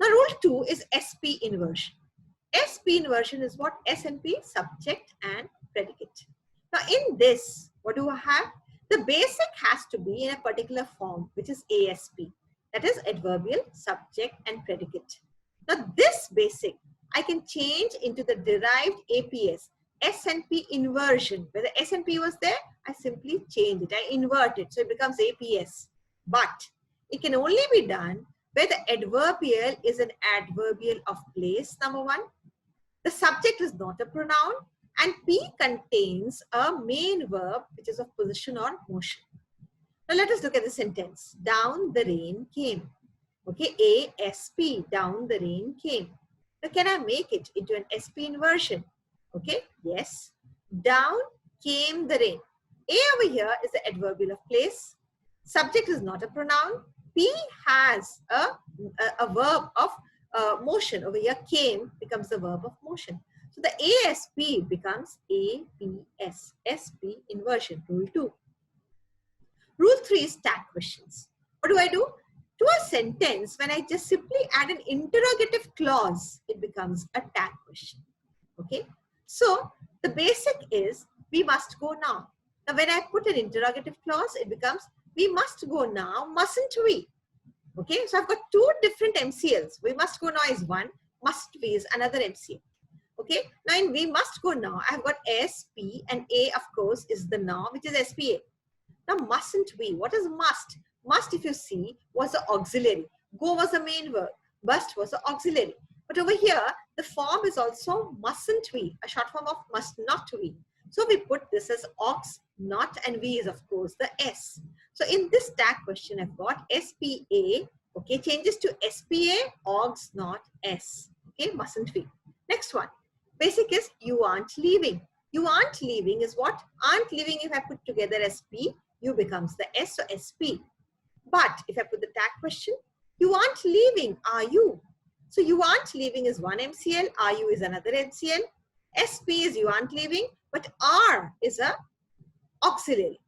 Now rule 2 is SP inversion. SP inversion is what? SNP, subject and predicate. Now in this, what do I have? The basic has to be in a particular form, which is ASP. That is adverbial, subject and predicate. Now this basic, I can change into the derived APS, SNP inversion. Where the SNP was there, I simply change it. I invert it, so it becomes APS. But it can only be done where the adverbial is an adverbial of place, number 1. The subject is not a pronoun, and P contains a main verb which is of position or motion. Now let us look at the sentence. Down the rain came. Okay, ASP, down the rain came. Now can I make it into an SP inversion? Okay, yes. Down came the rain. A over here is the adverbial of place. Subject is not a pronoun. P has a verb of motion. Over here, came becomes the verb of motion. So the ASP becomes APS, SP inversion, rule 2. Rule 3 is tag questions. What do I do? To a sentence, when I just simply add an interrogative clause, it becomes a tag question. Okay. So the basic is, we must go now. Now when I put an interrogative clause, it becomes, we must go now, mustn't we? Okay, so I've got 2 different MCLs. We must go now is one, must we is another MCL. Okay, now in we must go now, I've got SP and A, of course, is the now, which is SPA. Now mustn't we? What is must? Must, if you see, was the auxiliary. Go was the main verb. Must was the auxiliary. But over here, the form is also mustn't we, a short form of must not we. So we put this as aux, not, and we is of course the S. So in this tag question, I've got SPA, okay, changes to SPA, aux, not, S. Okay, mustn't we. Next one, basic is you aren't leaving. You aren't leaving is what? Aren't leaving, if I put together SP, you becomes the S, so SP. But if I put the tag question, you aren't leaving, are you? So you aren't leaving is one MCL, are you is another MCL, SP is you aren't leaving, but are is a auxiliary.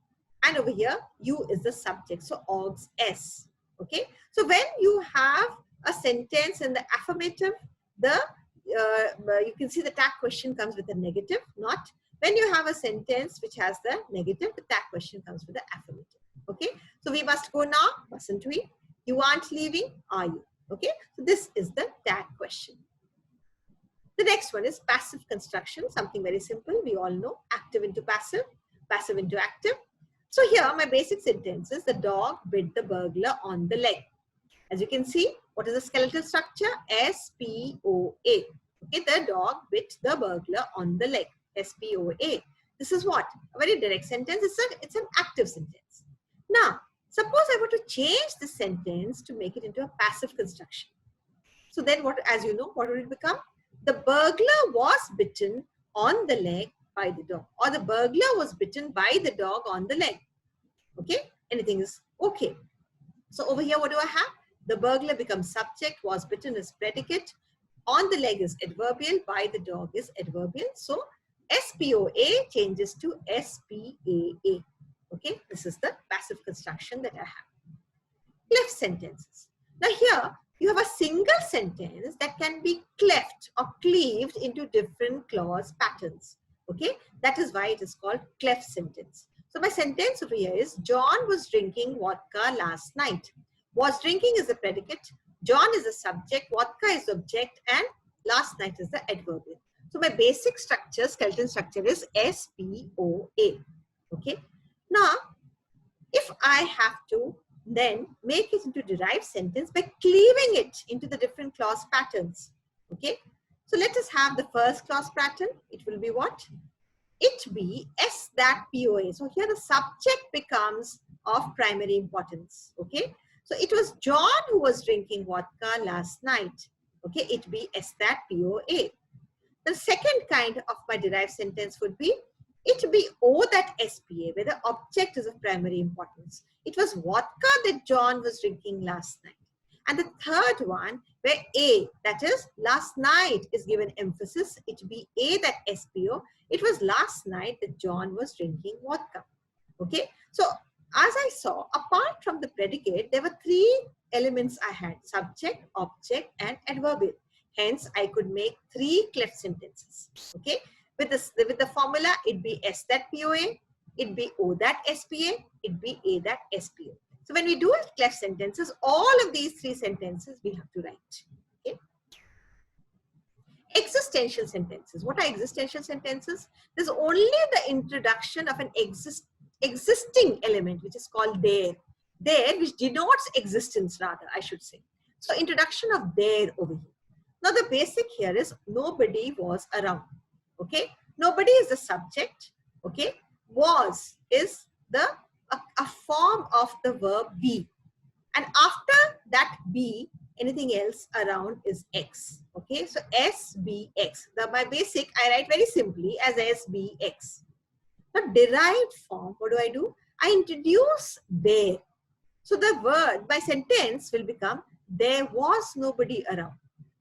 And over here, you is the subject, so aux S. Okay. So when you have a sentence in the affirmative, the you can see the tag question comes with a negative, not. When you have a sentence which has the negative, the tag question comes with the affirmative. Okay. So we must go now, mustn't we? You aren't leaving, are you? Okay. So this is the tag question. The next one is passive construction, something very simple. We all know active into passive, passive into active. So here my basic sentence is the dog bit the burglar on the leg. As you can see, what is the skeletal structure? S-P-O-A. Okay, the dog bit the burglar on the leg. S-P-O-A. This is what? A very direct sentence. It's an active sentence. Now, suppose I want to change the sentence to make it into a passive construction. So then what, as you know, what will it become? The burglar was bitten on the leg by the dog, or the burglar was bitten by the dog on the leg. Okay, anything is okay. So over here, what do I have? The burglar becomes subject, was bitten is predicate, on the leg is adverbial, by the dog is adverbial. So SPOA changes to SPAA. Okay, this is the passive construction that I have. Cleft sentences. Now here, you have a single sentence that can be cleft or cleaved into different clause patterns. Okay, that is why it is called cleft sentence. So my sentence over here is John was drinking vodka last night. Was drinking is the predicate, John is the subject, vodka is the object, and last night is the adverbial. So my basic structure, skeleton structure is SPOA. Okay. Now, if I have to then make it into derived sentence by cleaving it into the different clause patterns. Okay. So let us have the first clause pattern. It will be what? It be S that POA. So here the subject becomes of primary importance. Okay. So it was John who was drinking vodka last night. Okay. It be S that POA. The second kind of my derived sentence would be it be O that SPA, where the object is of primary importance. It was vodka that John was drinking last night. And the third one, where A, that is last night, is given emphasis. It be A that SPO. It was last night that John was drinking vodka. Okay. So as I saw, apart from the predicate, there were three elements I had: subject, object, and adverbial. Hence, I could make three cleft sentences. Okay, with the formula, it'd be S that POA, it'd be O that SPA, it'd be A that SPO. So when we do cleft sentences, all of these three sentences we have to write. Okay. Existential sentences. What are existential sentences? There's only the introduction of an existing element, which is called there. There, which denotes existence, rather, I should say. So introduction of there over here. Now the basic here is nobody was around. Okay. Nobody is the subject. Okay. Was is a form of the verb be. And after that be, anything else around is X. Okay, so SBX. My basic, I write very simply as SBX. The derived form, what do? I introduce there. So the word, my sentence will become, there was nobody around.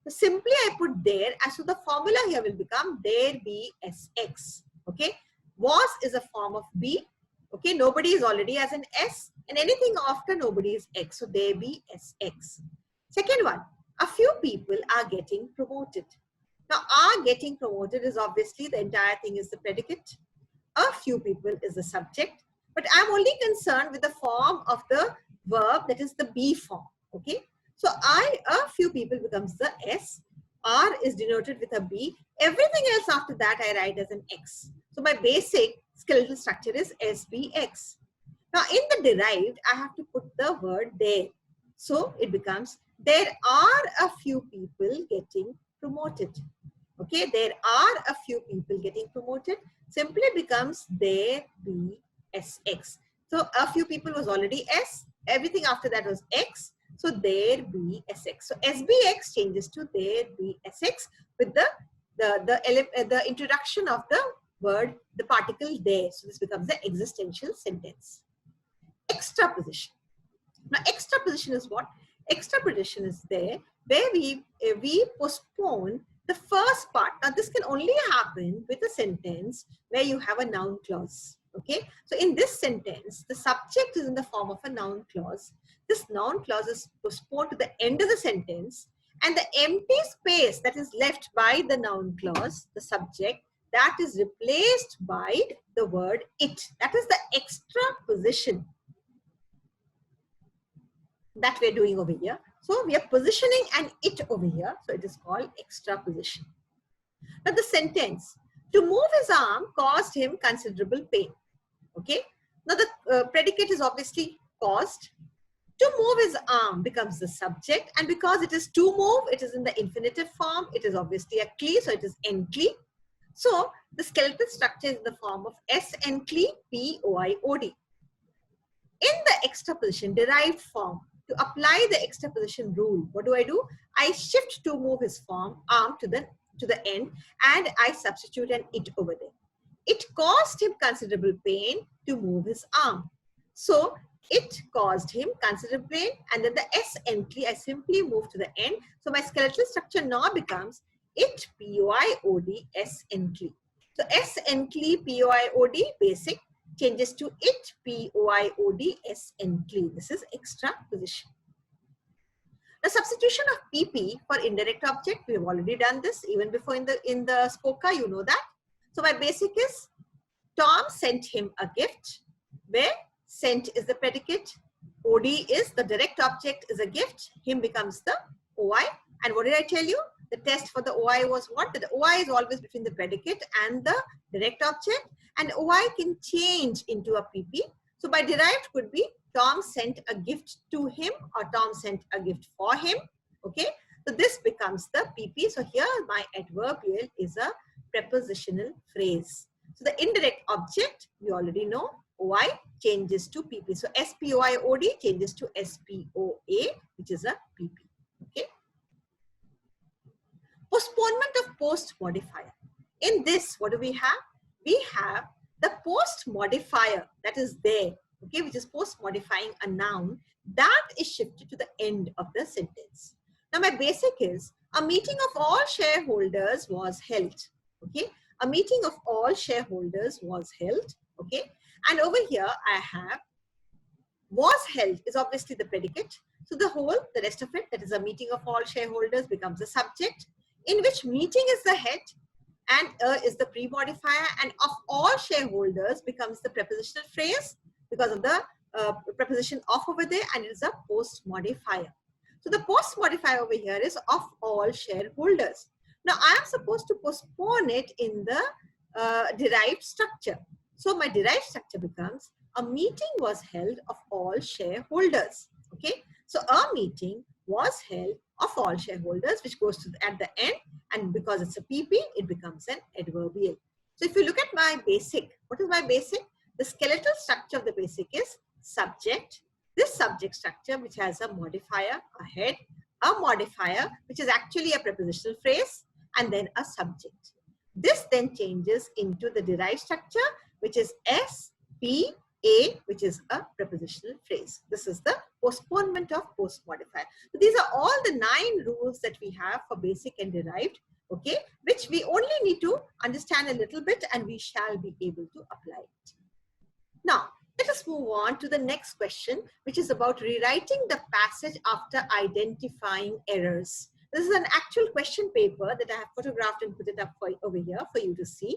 So simply I put there, and so the formula here will become, there be SX. Okay, was is a form of be. Okay, nobody is already as an S, and anything after nobody is X. So there be SX. Second one, a few people are getting promoted. Now, are getting promoted is obviously the entire thing is the predicate. A few people is the subject, but I'm only concerned with the form of the verb, that is the be form. Okay, so a few people becomes the S. R is denoted with a B. Everything else after that I write as an X. So my basic skeletal structure is SBX. Now in the derived, I have to put the word there. So it becomes, there are a few people getting promoted. Okay, there are a few people getting promoted. Simply becomes there be SX. So a few people was already S. Everything after that was X. So there be SX. So SBX changes to there be SX with the introduction of the word, the particle there. So this becomes the existential sentence. Extraposition. Now extraposition is what? Extraposition is there where we postpone the first part. Now this can only happen with a sentence where you have a noun clause. Okay, so in this sentence, the subject is in the form of a noun clause. This noun clause is postponed to the end of the sentence, and the empty space that is left by the noun clause, the subject, that is replaced by the word it. That is the extraposition that we're doing over here. So we are positioning an it over here. So it is called extraposition. Now the sentence, to move his arm caused him considerable pain. Okay. Now the predicate is obviously caused. To move his arm becomes the subject, and because it is to move, it is in the infinitive form. It is obviously a cli, so it is encli. So the skeletal structure is in the form of S encli POIOD. In the extraposition derived form, to apply the extraposition rule, what do? I shift to move his arm to the end, and I substitute an it over there. It caused him considerable pain to move his arm. So it caused him considerable pain, and then the S encli I simply move to the end. So my skeletal structure now becomes it POIOD S encli. So S encli POIOD basic changes to it POIOD S encli. This is extraposition. The substitution of PP for indirect object, we have already done this even before in the SPOCA, you know that. So my basic is Tom sent him a gift, where sent is the predicate, OD is the direct object is a gift, him becomes the OI. And what did I tell you? The test for the OI was what? That the OI is always between the predicate and the direct object, and OI can change into a PP. So by derived could be Tom sent a gift to him, or Tom sent a gift for him. Okay, so this becomes the PP. So here my adverbial is a prepositional phrase. So the indirect object, we already know, OI changes to PP. So SPOIOD changes to SPOA, which is a PP. Okay. Postponement of post modifier. In this, what do we have? We have the post modifier that is there, okay, which is post modifying a noun, that is shifted to the end of the sentence. Now my basic is, a meeting of all shareholders was held. Okay, a meeting of all shareholders was held. Okay, and over here I have Was held is obviously the predicate. So the rest of it, that is a meeting of all shareholders, becomes a subject, in which meeting is the head and is the pre-modifier, and of all shareholders becomes the prepositional phrase because of the preposition of over there, and it is a post-modifier. So the post-modifier over here is of all shareholders. Now I am supposed to postpone it in the derived structure. So my derived structure becomes a meeting was held of all shareholders. Okay, so a meeting was held of all shareholders, which goes to at the end, and because it's a PP, it becomes an adverbial. So if you look at my basic, what is my basic? The skeletal structure of the basic is subject, this subject structure which has a modifier, a head, a modifier which is actually a prepositional phrase, and then a subject. This then changes into the derived structure, which is S, P, A, which is a prepositional phrase. This is the postponement of post modifier. So these are all the 9 rules that we have for basic and derived, okay, which we only need to understand a little bit and we shall be able to apply it. Now, let us move on to the next question, which is about rewriting the passage after identifying errors. This is an actual question paper that I have photographed and put it up over here for you to see.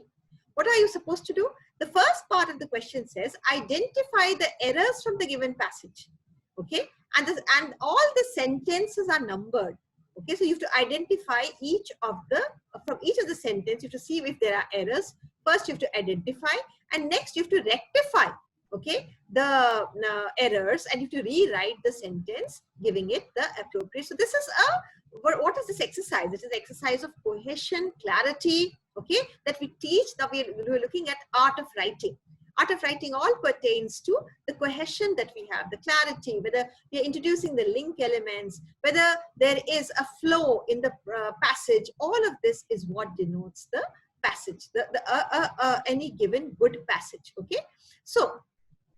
What are you supposed to do? The first part of the question says, identify the errors from the given passage. Okay, and all the sentences are numbered. Okay, so you have to identify each of the, from each of the sentence, you have to see if there are errors. First, you have to identify, and next you have to rectify, okay, the errors, and you have to rewrite the sentence, giving it the appropriate. So this is a, what is this exercise? It is an exercise of cohesion, clarity, okay, that we teach. Now we're looking at art of writing. Art of writing all pertains to the cohesion that we have, the clarity, whether we are introducing the link elements, whether there is a flow in the passage. All of this is what denotes the passage, any given good passage. Okay, so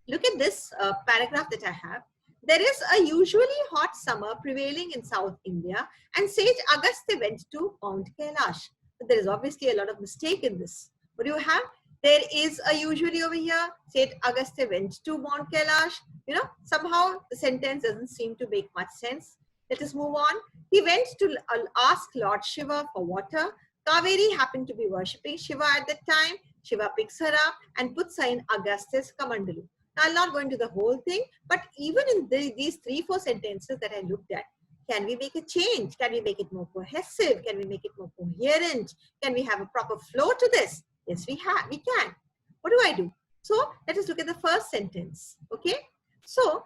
look at this paragraph that I have. There is a usually hot summer prevailing in South India, and sage Agastya went to Mount Kailash. But there is obviously a lot of mistake in this. What do you have? There is a usually over here. Sage Agastya went to Mount Kailash. You know, somehow the sentence doesn't seem to make much sense. Let us move on. He went to ask Lord Shiva for water. Kaveri happened to be worshipping Shiva at that time. Shiva picks her up and puts her in Agastya's Kamandalu. Now, I'll not go into the whole thing, but even in these 3-4 sentences that I looked at, can we make a change? Can we make it more cohesive? Can we make it more coherent? Can we have a proper flow to this? Yes, we can. What do I do? So let us look at the first sentence. Okay. So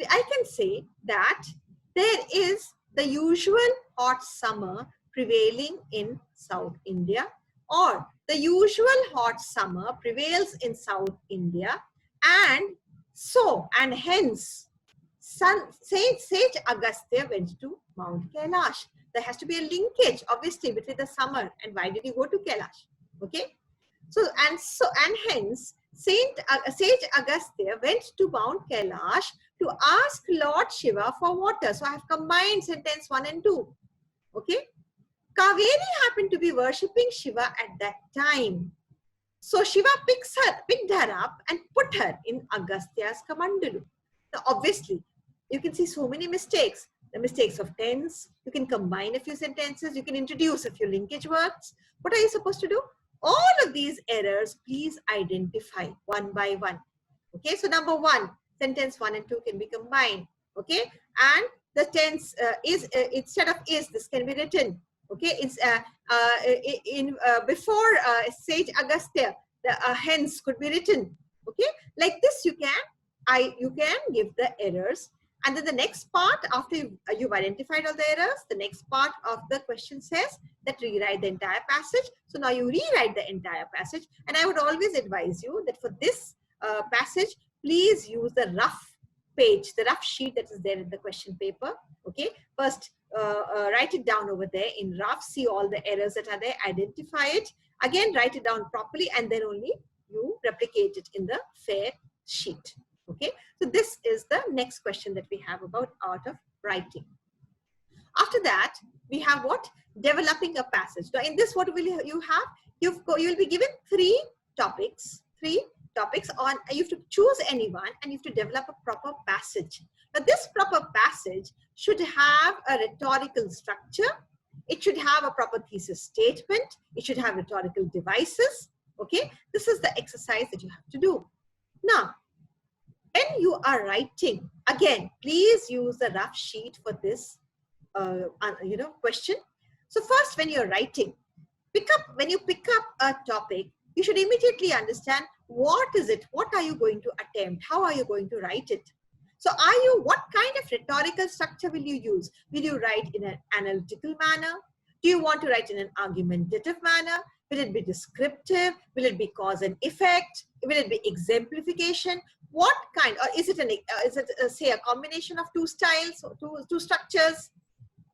I can say that there is the usual hot summer prevailing in South India, or the usual hot summer prevails in South India, and so and hence Sage Agastya went to Mount Kailash. There has to be a linkage, obviously, between the summer and why did he go to Kailash? Okay. So and hence Sage Agastya went to Mount Kailash to ask Lord Shiva for water. So I have combined sentence 1 and 2. Okay. Kaveri happened to be worshipping Shiva at that time. So Shiva picked her up and put her in Agastya's Kamandalu. Now obviously, you can see so many mistakes. The mistakes of tense, you can combine a few sentences, you can introduce a few linkage words. What are you supposed to do? All of these errors, please identify one by one. Okay, so number 1, sentence 1 and 2 can be combined. Okay, and the tense is, instead of is, this can be written. Okay, it's before Sage Agastya, the hence could be written. Okay, like this you can give the errors, and then the next part, after you've identified all the errors, the next part of the question says that rewrite the entire passage. So now you rewrite the entire passage, and I would always advise you that for this passage, please use the rough page, the rough sheet that is there in the question paper. Okay, first write it down over there in rough, see all the errors that are there, identify it, again write it down properly, and then only you replicate it in the fair sheet. Okay, so this is the next question that we have about art of writing. After that, we have what? Developing a passage. Now in this, what will you have? You'll be given 3 topics, 3 topics on, you have to choose anyone and you have to develop a proper passage. Now this proper passage should have a rhetorical structure. It should have a proper thesis statement. It should have rhetorical devices. Okay, this is the exercise that you have to do. Now, when you are writing, again, please use the rough sheet for this, question. So first, when you're writing, when you pick up a topic, you should immediately understand what is it, what are you going to attempt, how are you going to write it. So what kind of rhetorical structure will you use? Will you write in an analytical manner? Do you want to write in an argumentative manner? Will it be descriptive? Will it be cause and effect? Will it be exemplification? What kind, or is it say a combination of two styles or two structures?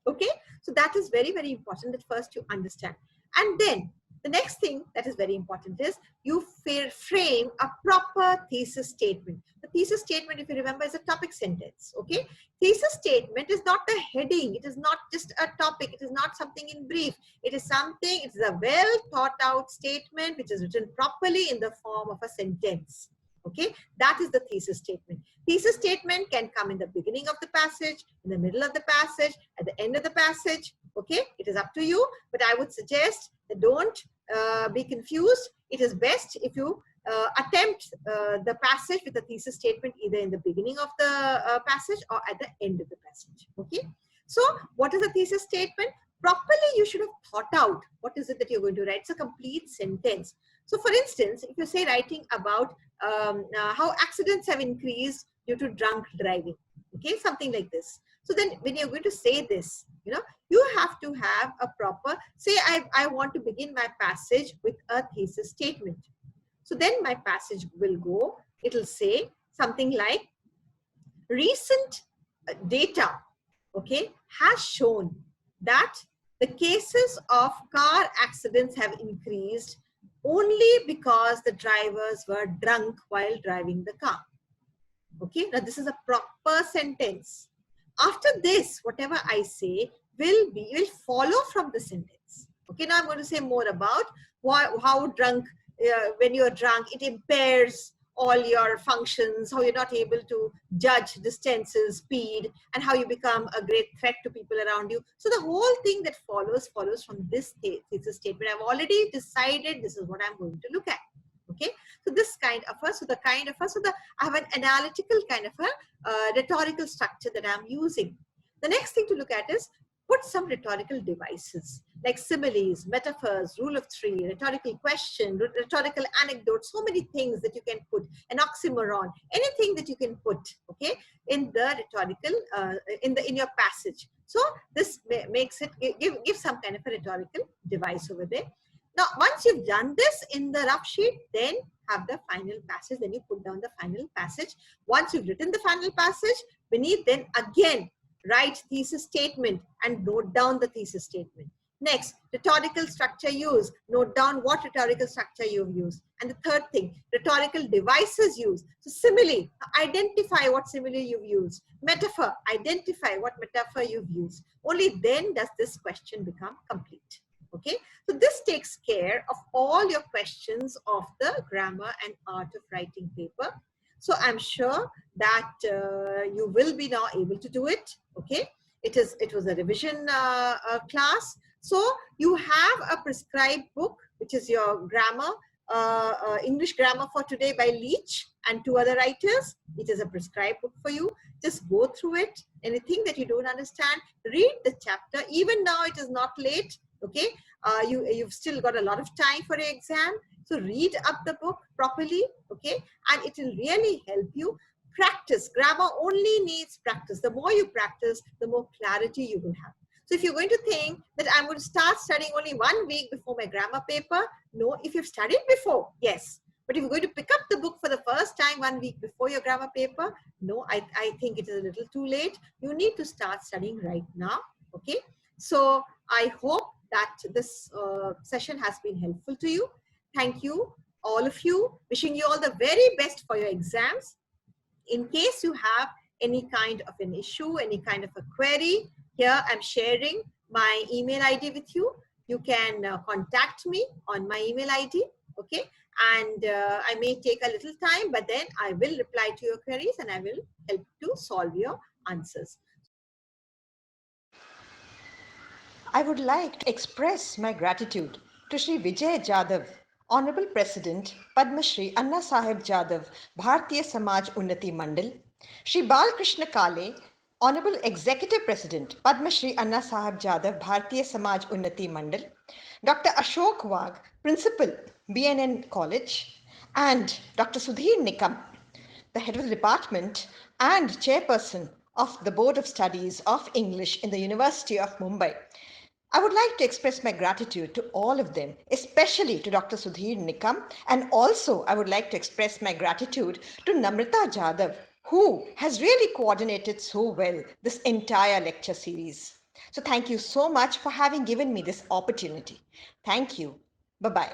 Okay, so that is very, very important that first you understand. And then the next thing that is very important is you frame a proper thesis statement. The thesis statement, if you remember, is a topic sentence. Okay, thesis statement is not a heading. It is not just a topic. It is not something in brief. It is something, it is a well thought out statement which is written properly in the form of a sentence. Okay, that is the thesis statement. Thesis statement can come in the beginning of the passage, in the middle of the passage, at the end of the passage. Okay, it is up to you, but I would suggest that don't be confused. It is best if you attempt the passage with a thesis statement either in the beginning of the passage or at the end of the passage. Okay, so what is a thesis statement? Properly, you should have thought out what is it that you're going to write. It's a complete sentence. So for instance, if you say writing about how accidents have increased due to drunk driving, okay, something like this. So then when you're going to say this, you have to have a proper, say I want to begin my passage with a thesis statement. So then my passage will go, it'll say something like, recent data, okay, has shown that the cases of car accidents have increased only because the drivers were drunk while driving the car. Okay, now this is a proper sentence. After this, whatever I say will follow from the sentence. Okay, now I'm going to say more about how drunk, when you're drunk, it impairs all your functions, how you're not able to judge distances, speed, and how you become a great threat to people around you. So the whole thing that follows from this thesis statement. I've already decided this is what I'm going to look at. Okay, so this kind of I have an analytical kind of a rhetorical structure that I'm using. The next thing to look at is put some rhetorical devices like similes, metaphors, rule of three, rhetorical question, rhetorical anecdote, so many things that you can put, an oxymoron, anything that you can put, okay, in the rhetorical, in your passage. So this makes it, give some kind of a rhetorical device over there. Now, once you've done this in the rough sheet, then have the final passage, then you put down the final passage. Once you've written the final passage, beneath, then again, write thesis statement and note down the thesis statement. Next, rhetorical structure use. Note down what rhetorical structure you've used. And the third thing, rhetorical devices used. So simile, identify what simile you've used. Metaphor, identify what metaphor you've used. Only then does this question become complete. Okay, so this takes care of all your questions of the grammar and art of writing paper. So I'm sure that you will be now able to do it. Okay, it was a revision class. So you have a prescribed book, which is your grammar, English grammar for today by Leach and two other writers. It is a prescribed book for you. Just go through it. Anything that you don't understand, read the chapter. Even now it is not late. Okay, you've still got a lot of time for your exam. So read up the book properly, okay, and it will really help you. Practice. Grammar only needs practice. The more you practice, the more clarity you will have. So if you're going to think that I'm going to start studying only 1 week before my grammar paper, no, if you've studied before, yes. But if you're going to pick up the book for the first time 1 week before your grammar paper, no, I think it is a little too late. You need to start studying right now, okay. So I hope that this session has been helpful to you. Thank you, all of you. Wishing you all the very best for your exams. In case you have any kind of an issue, any kind of a query, here I'm sharing my email ID with you. You can contact me on my email ID, okay? and I may take a little time, but then I will reply to your queries and I will help to solve your answers. I would like to express my gratitude to Shri Vijay Jadhav, Honorable President, Padma Shri Anna Sahib Jadhav, Bharatiya Samaj Unnati Mandal, Shri Balkrishna Kale, Honorable Executive President, Padma Shri Anna Sahib Jadhav, Bharatiya Samaj Unnati Mandal, Dr. Ashok Wagh, Principal, B.N.N.College, and Dr. Sudhir Nikam, the head of the department and chairperson of the Board of Studies of English in the University of Mumbai. I would like to express my gratitude to all of them, especially to Dr. Sudhir Nikam, and also I would like to express my gratitude to Namrata Jadhav, who has really coordinated so well this entire lecture series. So thank you so much for having given me this opportunity. Thank you. Bye-bye.